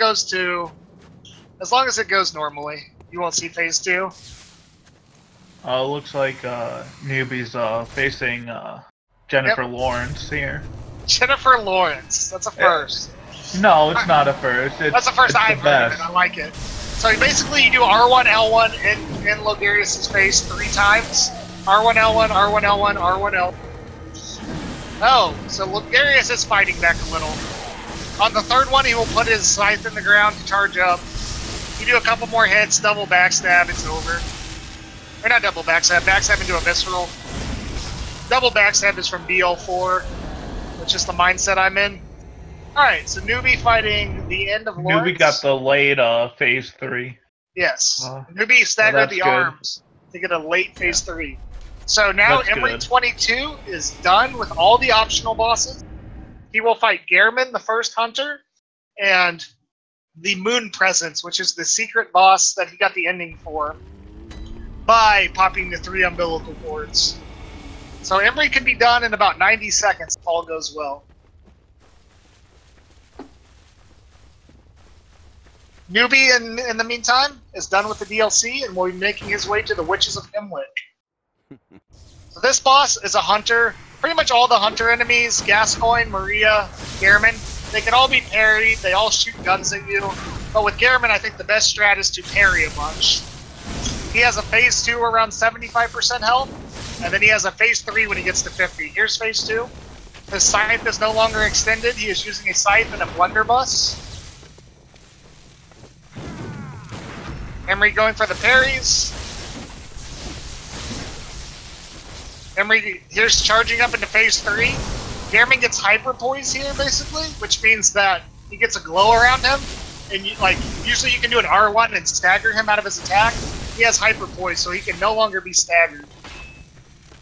goes normally. You won't see phase 2. Looks like Newbie's facing Jennifer Lawrence here. Jennifer Lawrence. That's a first. No, it's not a first. That's the first I've heard of it. I like it. So basically you do R1, L1 in Logarius' face 3 times. R1, L1, R1, L1, R1, L1. Oh, so Logarius is fighting back a little. On the third one, he will put his scythe in the ground to charge up. You do a couple more hits, double backstab, it's over. Or not double backstab, backstab into a visceral. Double backstab is from BL4, which is the mindset I'm in. Alright, so Newbie fighting the end of Lawrence. Newbie got the late phase 3. Yes. Newbie staggered the arms to get a late phase 3. So now Emery22 is done with all the optional bosses. He will fight Gehrman, the first hunter, and the Moon Presence, which is the secret boss that he got the ending for, by popping the 3 umbilical cords. So Emery can be done in about 90 seconds if all goes well. Newbie, in the meantime, is done with the DLC and will be making his way to the Witches of Hemwick. So this boss is a hunter. Pretty much all the hunter enemies, Gascoigne, Maria, Gehrman, they can all be parried. They all shoot guns at you. But with Gehrman, I think the best strat is to parry a bunch. He has a phase 2 around 75% health, and then he has a phase 3 when he gets to 50. Here's phase 2. His scythe is no longer extended. He is using a scythe and a blunderbuss. Emery going for the parries. Emery here's charging up into phase 3. Gehrman gets hyper poise here, basically, which means that he gets a glow around him. And usually you can do an R1 and stagger him out of his attack. He has hyper poise, so he can no longer be staggered.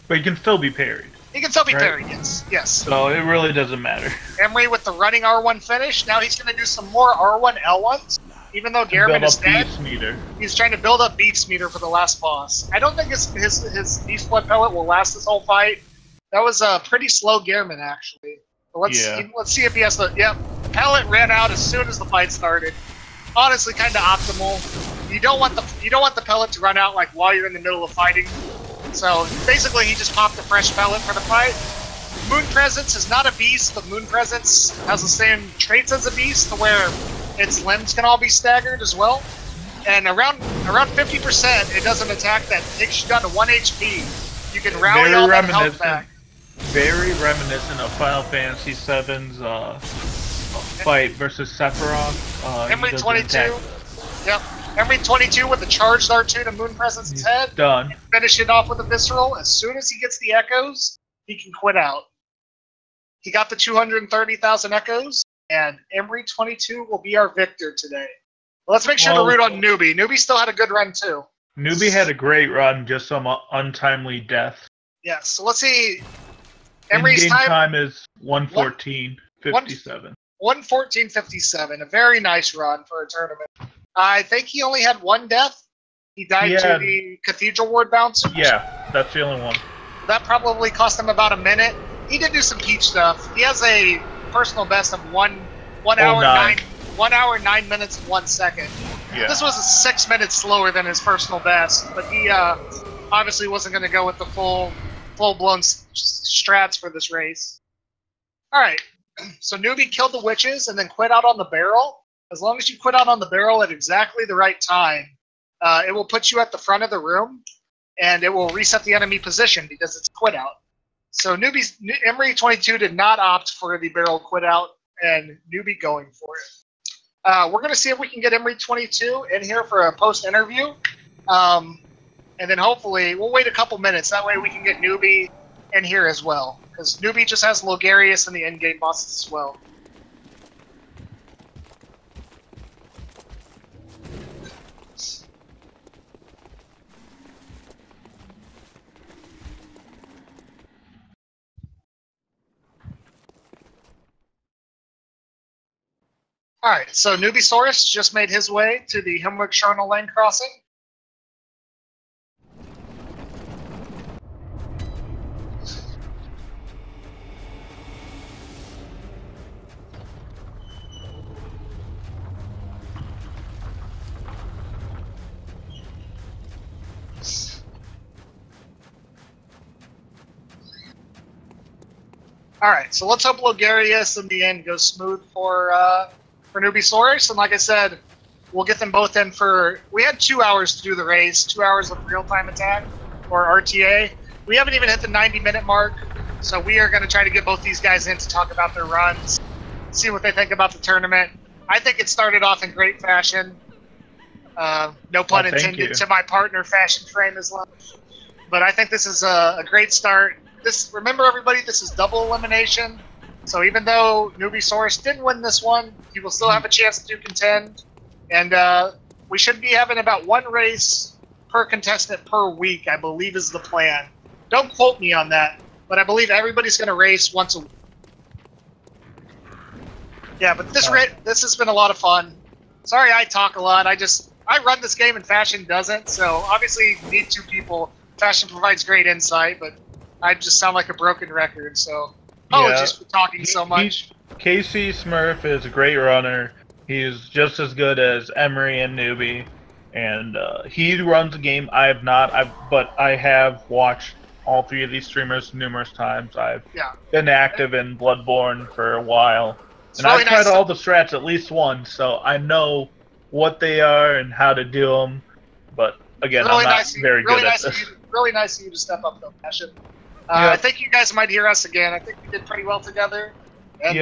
But he can still be parried. He can still be parried, yes. So it really doesn't matter. Emery with the running R1 finish. Now he's going to do some more R1 L1s. Even though Gehrman is dead, he's trying to build up beast meter for the last boss. I don't think his beast blood pellet will last this whole fight. That was a pretty slow Gehrman, actually. But let's see if he has the... Yep, pellet ran out as soon as the fight started. Honestly, kind of optimal. You don't want the pellet to run out like while you're in the middle of fighting. So basically, he just popped a fresh pellet for the fight. Moon Presence is not a beast, but Moon Presence has the same traits as a beast, to where its limbs can all be staggered as well. And around 50%, it does an attack that takes you down to 1 HP. You can rally all that health back. Very reminiscent of Final Fantasy VII's fight versus Sephiroth. Emery22. Yep. Emery22 with the charged R2 to Moon Presence's head. Done. Finish it off with a visceral. As soon as he gets the echoes, he can quit out. He got the 230,000 echoes, and Emery22 will be our victor today. Well, let's make sure to root on Newbie. Newbie still had a good run, too. Newbie had a great run, just some untimely death. Yeah, so let's see. Emery's time is 1:14:57. 1:14:57. A very nice run for a tournament. I think he only had one death. He died to the Cathedral Ward bouncer. Yeah, that's the only one. That probably cost him about a minute. He did do some peach stuff. He has a personal best of 1 hour 9 minutes and 1 second. Yeah. This was 6 minutes slower than his personal best, but he obviously wasn't going to go with the full-blown strats for this race. All right, so Newbie killed the witches and then quit out on the barrel. As long as you quit out on the barrel at exactly the right time, it will put you at the front of the room, and it will reset the enemy position because it's quit out. So Emery22 did not opt for the barrel quit out, and Newbie going for it. We're going to see if we can get Emery22 in here for a post-interview. And then hopefully, we'll wait a couple minutes. That way we can get Newbie in here as well. Because Newbie just has Logarius and the endgame bosses as well. Alright, so Newbiesaurus just made his way to the Hemwick Charnel Lane crossing. Alright, so let's hope Logarius in the end goes smooth for Newbiesaurus, and like I said, we'll get them both in for... We had 2 hours to do the race, 2 hours of real-time attack, or RTA. We haven't even hit the 90-minute mark, so we are going to try to get both these guys in to talk about their runs, see what they think about the tournament. I think it started off in great fashion. No pun intended to my partner, Fashion Frame Islam. But I think this is a great start. Remember, everybody, this is double elimination. So even though Newbiesaurus didn't win this one, he will still have a chance to contend. And we should be having about 1 race per contestant per week, I believe is the plan. Don't quote me on that, but I believe everybody's going to race once a week. Yeah, but this has been a lot of fun. Sorry I talk a lot. I run this game and Fashion doesn't, so obviously you need 2 people. Fashion provides great insight, but I just sound like a broken record, so... Apologies for talking so much. Casey Smurf is a great runner. He's just as good as Emery and Newbie. And he runs a game I have not, but I have watched all three of these streamers numerous times. I've been active in Bloodborne for a while. And really I've tried all the strats at least once, so I know what they are and how to do them. But again, really I'm not very good at this. Really nice of you to step up, though, Passion. I think you guys might hear us again. I think we did pretty well together. And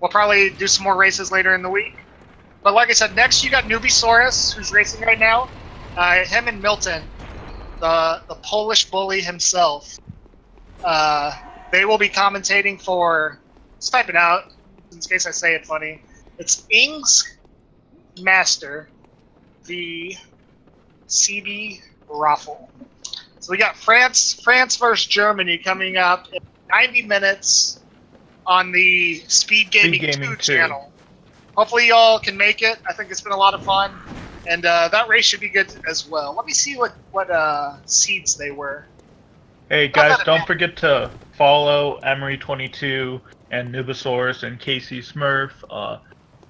we'll probably do some more races later in the week. But like I said, next you got Newbiesaurus, who's racing right now. Him and Milton, the Polish bully himself. They will be commentating for... Let's type it out, in case I say it funny. It's Ings Master v. CB Raffle. So we got France versus Germany coming up in 90 minutes on the Speed Gaming 2 channel. Hopefully y'all can make it. I think it's been a lot of fun. And that race should be good as well. Let me see what seeds they were. Hey guys, don't forget to follow Emery22 and Newbiesaurus and Casey Smurf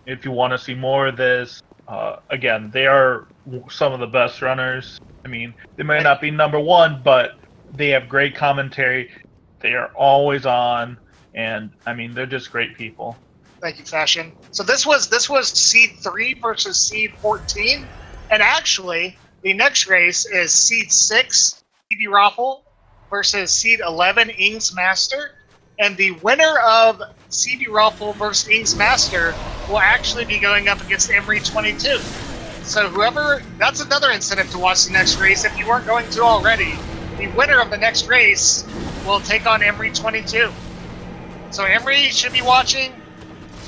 if you want to see more of this. Again, they are some of the best runners. I mean, they may not be #1, but they have great commentary. They are always on, and I mean, they're just great people. Thank you, Fashion. So this was seed 3 versus seed 14, and actually, the next race is seed 6, CB Raffle, versus seed 11, Ings Master, and the winner of CB Raffle versus Ings Master will actually be going up against Emery22. So that's another incentive to watch the next race if you weren't going to already. The winner of the next race will take on Emery22. So Emery should be watching,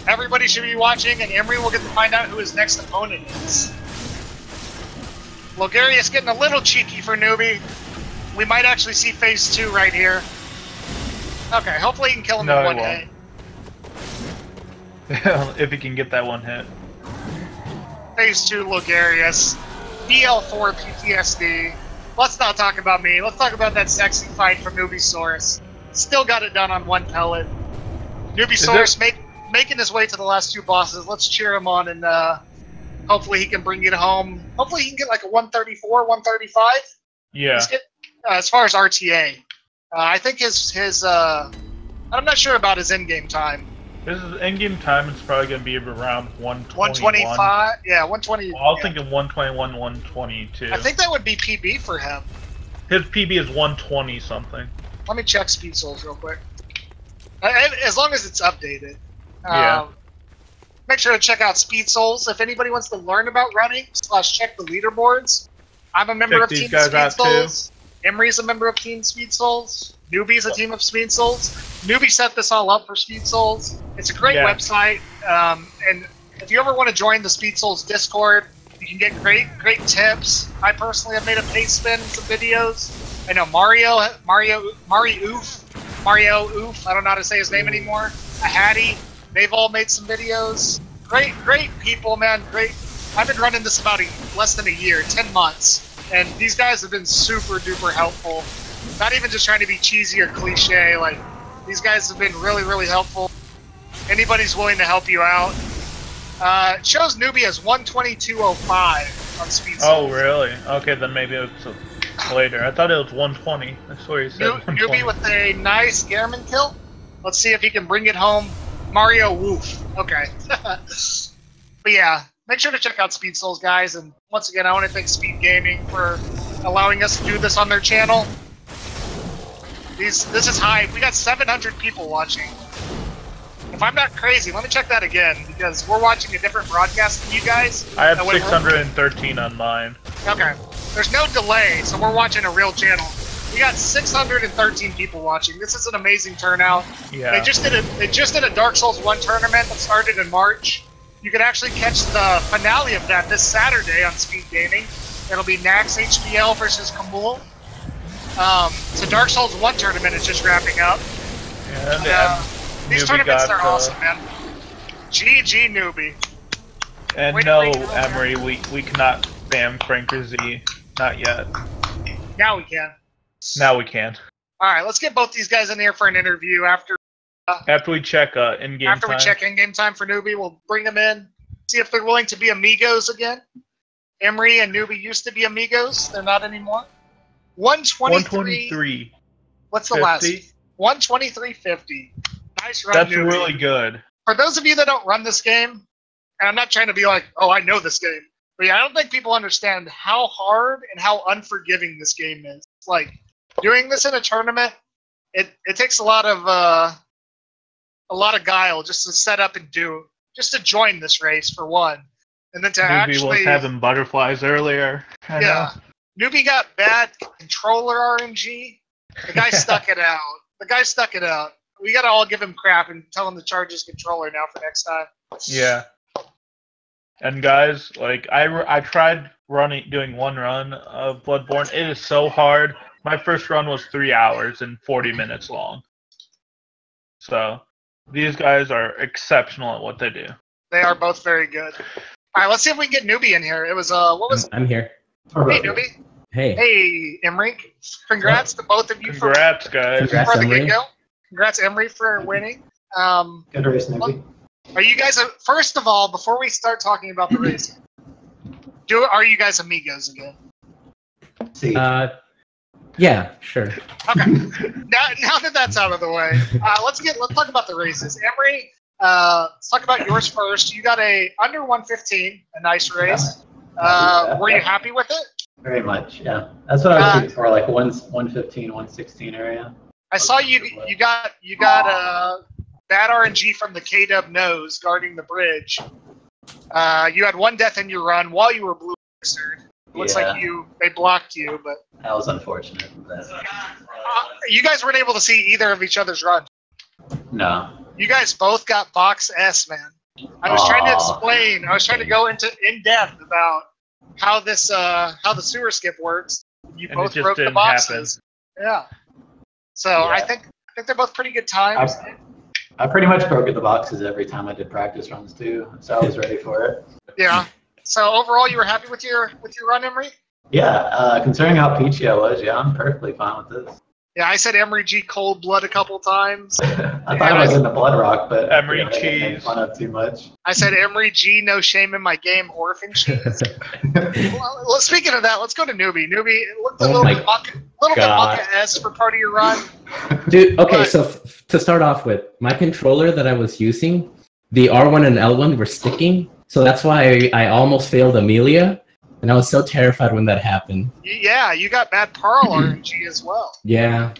everybody should be watching, and Emery will get to find out who his next opponent is. Logarius getting a little cheeky for Newbie. We might actually see phase 2 right here. Okay, hopefully he can kill him in one hit. If he can get that one hit. Phase 2 Logarius. DL4 PTSD. Let's not talk about me. Let's talk about that sexy fight from Newbiesaurus. Still got it done on 1 pellet. Newbiesaurus making his way to the last 2 bosses. Let's cheer him on, and hopefully he can bring it home. Hopefully he can get like a 134, 135. Yeah. As far as RTA. I think his I'm not sure about his in-game time. His in-game time is probably going to be around 125. Yeah, 120. Well, I was thinking 121, 122. I think that would be PB for him. His PB is 120 something. Let me check Speed Souls real quick. As long as it's updated. Yeah. Make sure to check out Speed Souls. If anybody wants to learn about running, /check the leaderboards. I'm a member of Team Speed Souls. Emery's a member of Team Speed Souls. Newbie's a team of Speed Souls. Newbie set this all up for Speed Souls. It's a great website, and if you ever want to join the Speed Souls Discord, you can get great tips. I personally have made a pace spin in some videos. I know Mario Oof, I don't know how to say his name anymore. Hattie, they've all made some videos. Great people, man. Great. I've been running this about less than a year, 10 months, and these guys have been super duper helpful. Not even just trying to be cheesy or cliche, like, these guys have been really helpful. Anybody's willing to help you out. It shows Newbie as 122.05 on Speed Souls. Oh, really? Okay, then maybe it's later. I thought it was 120. I swear he said 120. Newbie with a nice Gehrman kill. Let's see if he can bring it home. Mario Woof. Okay. But yeah, make sure to check out Speed Souls, guys. And once again, I want to thank Speed Gaming for allowing us to do this on their channel. This is high. We got 700 people watching. If I'm not crazy, let me check that again, because we're watching a different broadcast than you guys. I have 613 on mine. Okay. There's no delay, so we're watching a real channel. We got 613 people watching. This is an amazing turnout. Yeah. They just did a Dark Souls 1 tournament that started in March. You can actually catch the finale of that this Saturday on Speed Gaming. It'll be Nax HBL versus Kamul. So Dark Souls 1 tournament is just wrapping up. Yeah, these tournaments are awesome, man. GG Newbie. And no, Emery, we cannot spam Franker Z. Not yet. Now we can. Now we can. Alright, let's get both these guys in here for an interview after we check in-game time. After we check in-game time for Newbie, we'll bring them in. See if they're willing to be amigos again. Emery and Newbie used to be amigos. They're not anymore. 123. What's the 50? Last? 123.50. Nice run. That's Newbie. Really good. For those of you that don't run this game, and I'm not trying to be like, oh, I know this game, but yeah, I don't think people understand how hard and how unforgiving this game is. Like, doing this in a tournament, it takes a lot of guile just to set up and just to join this race for one, and then to Newbie actually was having butterflies earlier. I know. Newbie got bad controller RNG. The guy stuck it out. We gotta all give him crap and tell him to charge his controller now for next time. Yeah. And guys, like I tried doing one run of Bloodborne. It is so hard. My first run was 3 hours and 40 minutes long. So these guys are exceptional at what they do. They are both very good. All right, let's see if we can get Newbie in here. It was I'm here. Hey, Newbie. Hey. Hey, Emery. Congrats to both of you. Congrats, guys. Congrats, for the Emery. get-go. Congrats, Emery, for winning. Good race, Newbie. Are you guys, first of all, before we start talking about the race, are you guys amigos again? See. Yeah, sure. Okay. Now that that's out of the way, let's talk about the races. Emery, let's talk about yours first. You got a under 115, a nice race. Were you happy with it? Very much, yeah. That's what I was shooting for, like 115, 116 area. I saw you got bad RNG from the KW nose guarding the bridge. You had one death in your run while you were blue blistered. Looks like they blocked you, but that was unfortunate. You guys weren't able to see either of each other's runs. No. You guys both got box S, man. I was trying to explain. I was trying to go in depth about how the sewer skip works. You both broke the boxes. Yeah. So I think they're both pretty good times. I pretty much broke the boxes every time I did practice runs too, so I was ready for it. Yeah. So overall, you were happy with your run, Emery? Yeah. Considering how peachy I was, I'm perfectly fine with this. Yeah, I said Emery G cold blood a couple times. I thought I was in the blood rock, but Emery cheese. I didn't fun of too much. I said Emery G, no shame in my game, Orphan cheese. Well, speaking of that, let's go to Newbie. Newbie, it looked a little bit Bucket-esque for part of your run. Dude, okay, so to start off with, my controller that I was using, the R1 and L1 were sticking, so that's why I almost failed Amelia. And I was so terrified when that happened. Yeah, you got bad Paarl RNG as well. Yeah.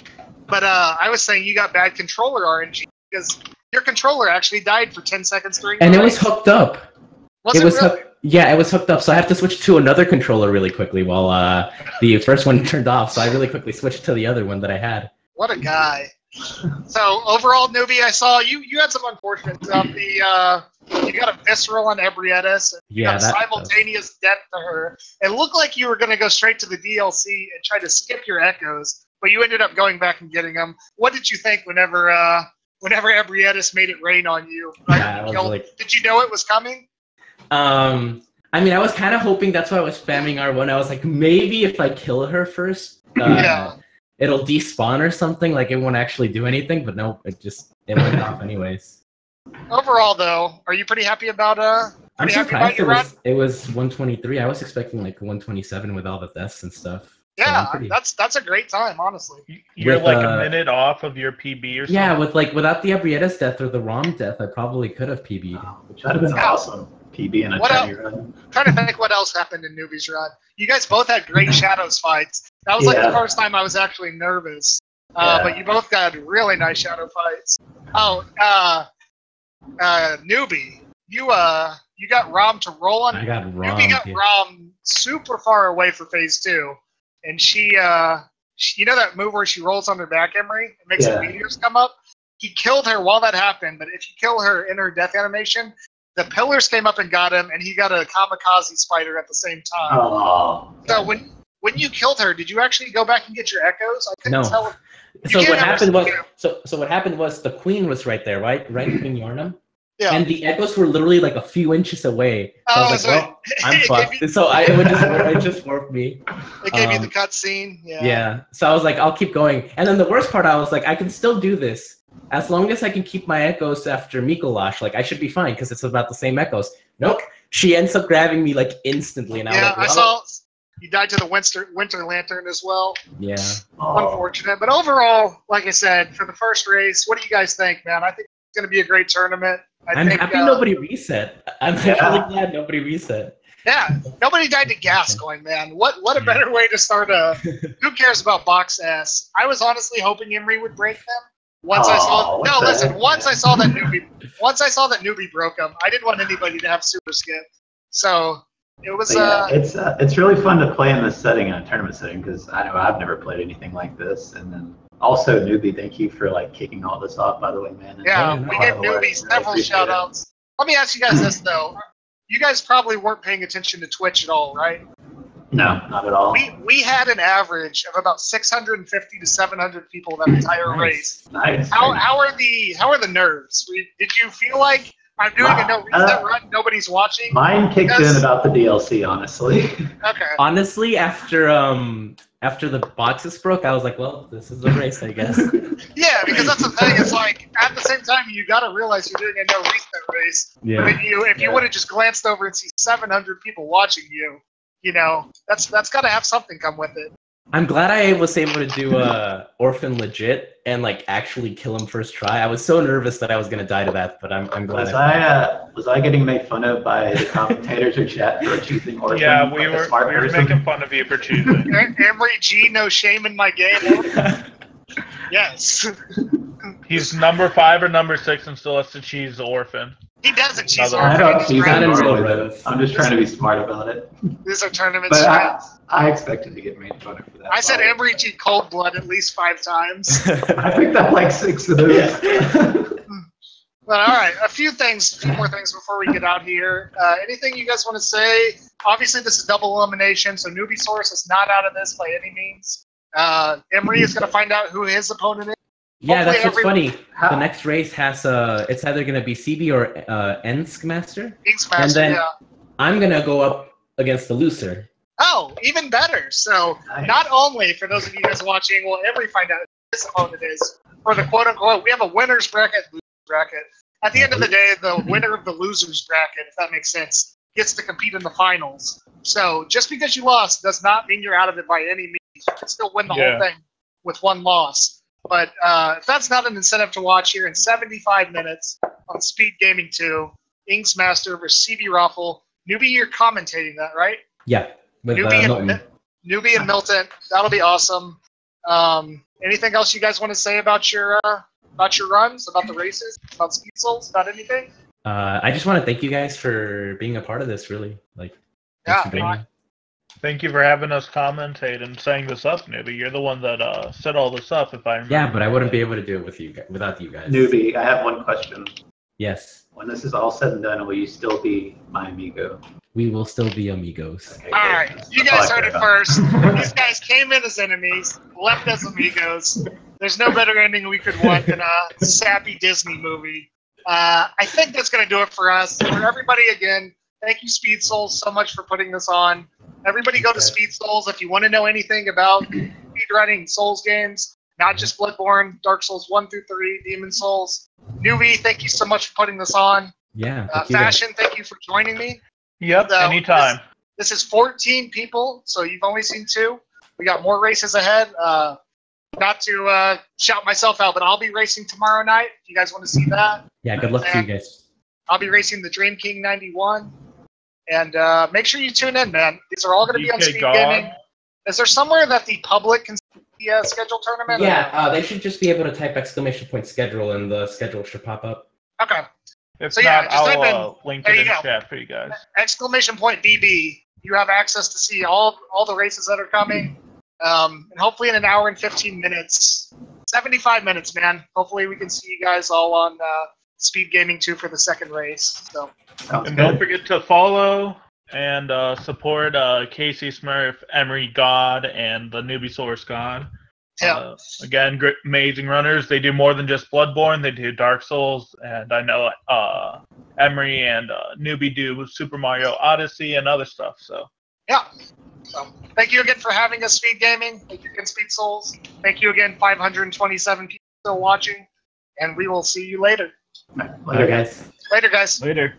But I was saying you got bad controller RNG because your controller actually died for 10 seconds during the race. It was hooked up. Was it really? Yeah, it was hooked up, so I have to switch to another controller really quickly while the first one turned off, so I really quickly switched to the other one that I had. What a guy. So, overall, Newbie, I saw you had some unfortunate stuff. You got a visceral on Ebrietis, and you got a simultaneous death to her. It looked like you were going to go straight to the DLC and try to skip your echoes, but you ended up going back and getting them. What did you think whenever Ebrietis made it rain on you? Did you know it was coming? I mean, I was kind of hoping, that's why I was spamming R1. I was like, maybe if I kill her first, it'll despawn or something, like it won't actually do anything, but no, it went off anyways. Overall, though, are you pretty happy about I'm surprised it was 123. I was expecting like 127 with all the deaths and stuff. Yeah, so that's a great time, honestly. You're like a minute off of your PB or something. Yeah, without the Ebrietis death or the Rom death, I probably could have PB'd. Which would have been awesome. PB in a tiny run. I'm trying to think what else happened in Newbie's run. You guys both had great Shadows fights. That was like the first time I was actually nervous. But you both got really nice Shadow fights. Oh, Newbie, you got Rom to roll on. I got Rom. Newbie got Rom super far away for phase 2, and she you know that move where she rolls on her back, Emery? It makes the meteors come up. He killed her while that happened, but if you kill her in her death animation, the pillars came up and got him, and he got a kamikaze spider at the same time. Oh. So when you killed her, did you actually go back and get your echoes? I couldn't tell. So what happened was the queen was right there, right? Queen Yharnam. Yeah. And the echoes were literally like a few inches away. So I was like, well, I'm fucked. So it just warped me. It gave you the cutscene. Yeah. So I was like, I'll keep going. And then the worst part, I was like, I can still do this. As long as I can keep my echoes after Micolash, like I should be fine because it's about the same echoes. Nope. She ends up grabbing me like instantly. And I saw You died to the Winter Lantern as well. Yeah. Unfortunate. But overall, like I said, for the first race, what do you guys think, man? I think it's going to be a great tournament. I'm happy nobody reset. I'm actually glad nobody reset. Yeah, nobody died to Gascoigne, man. What a better way to start a... Who cares about box S? I was honestly hoping Emery would break them. Once I saw that newbie broke them, I didn't want anybody to have super skip. So it was. It's really fun to play in this setting, in a tournament setting, because I know I've never played anything like this, and then also newbie, thank you for like kicking all this off, by the way, man. Yeah, we gave newbie several shout outs. Let me ask you guys this though: you guys probably weren't paying attention to Twitch at all, right? No, not at all. We had an average of about 650 to 700 people that entire race. Nice. How are the nerves? Did you feel like I'm doing a no reset run? Nobody's watching. Mine kicked in about the DLC, honestly. Okay. Honestly, after the boxes broke, I was like, well, this is a race, I guess. Yeah, because that's the thing. It's like at the same time you got to realize you're doing a no reset race. Yeah. But if you would have just glanced over and see 700 people watching you. You know, that's got to have something come with it. I'm glad I was able to do Orphan legit and like actually kill him first try. I was so nervous that I was gonna die to that, but I'm glad. Was I getting made fun of by the commentators or chat for choosing Orphan? Yeah, we were making fun of you for choosing. Emery G, no shame in my game. Yes. He's number 5 or number 6 and still has to choose Orphan. He doesn't choose Orphan. I don't choose Orphan. I'm just trying to be smart about it. These are tournament strats. I expected to get made fun of for that. I said Emery G cold blood at least 5 times. I picked up like 6 of those. But all right, a few more things before we get out here. Anything you guys want to say? Obviously, this is double elimination, so Newbiesaurus is not out of this by any means. Emery is going to find out who his opponent is. Yeah, that's what's funny. The next race has it's either going to be CB or Inkmaster. And then I'm going to go up against the loser. Oh, even better. So not only, for those of you guys watching, will Emery find out who his opponent is, for the quote-unquote, we have a winner's bracket, loser's bracket. At the end of the day, the winner of the loser's bracket, if that makes sense, gets to compete in the finals. So just because you lost does not mean you're out of it by any means. You can still win the whole thing with one loss. But if that's not an incentive to watch here in 75 minutes on Speed Gaming 2, Inkmaster versus CB Raffle. Newbie, you're commentating that, right? Yeah. With, Newbie and Milton. That'll be awesome. Anything else you guys want to say about your runs, about the races, about Speed Souls, about anything? I just want to thank you guys for being a part of this, really. Thank you for having us commentate and setting this up, Newbie. You're the one that set all this up, if I remember. Yeah, but I wouldn't be able to do it without you guys. Newbie, I have one question. Yes. When this is all said and done, will you still be my amigo? We will still be amigos. Okay, all right, you guys heard it first. These guys came in as enemies, left as amigos. There's no better ending we could want than a sappy Disney movie. I think that's going to do it for us. For everybody, again, thank you, Speed Souls, so much for putting this on. Everybody go to Speed Souls if you want to know anything about speedrunning Souls games, not just Bloodborne, Dark Souls 1 through 3, Demon Souls. Newbie, thank you so much for putting this on. Yeah. Fashion, thank you for joining me. Yep, anytime. This is 14 people, so you've only seen 2. We got more races ahead. Not to shout myself out, but I'll be racing tomorrow night. If you guys want to see that. Yeah, good luck to you guys. I'll be racing the Dream King 91. And make sure you tune in, man. These are all going to be on Speed Gaming. Is there somewhere that the public can see the schedule tournament? Yeah, they should just be able to type !schedule and the schedule should pop up. Okay. If so, not, I'll link it in chat for you guys. !BB. You have access to see all the races that are coming. And hopefully in an hour and 15 minutes, 75 minutes, man. Hopefully we can see you guys all on Speed Gaming 2 for the second race. So. And don't forget to follow and support Casey Smurf, Emery God, and the Newbiesaurus God. Yeah. Again, great, amazing runners. They do more than just Bloodborne. They do Dark Souls, and I know Emery and Newbie do Super Mario Odyssey and other stuff. So. Yeah. So thank you again for having us, Speed Gaming. Thank you again, Speed Souls. Thank you again, 527 people still watching, and we will see you later. Later, guys. Later, guys. Later.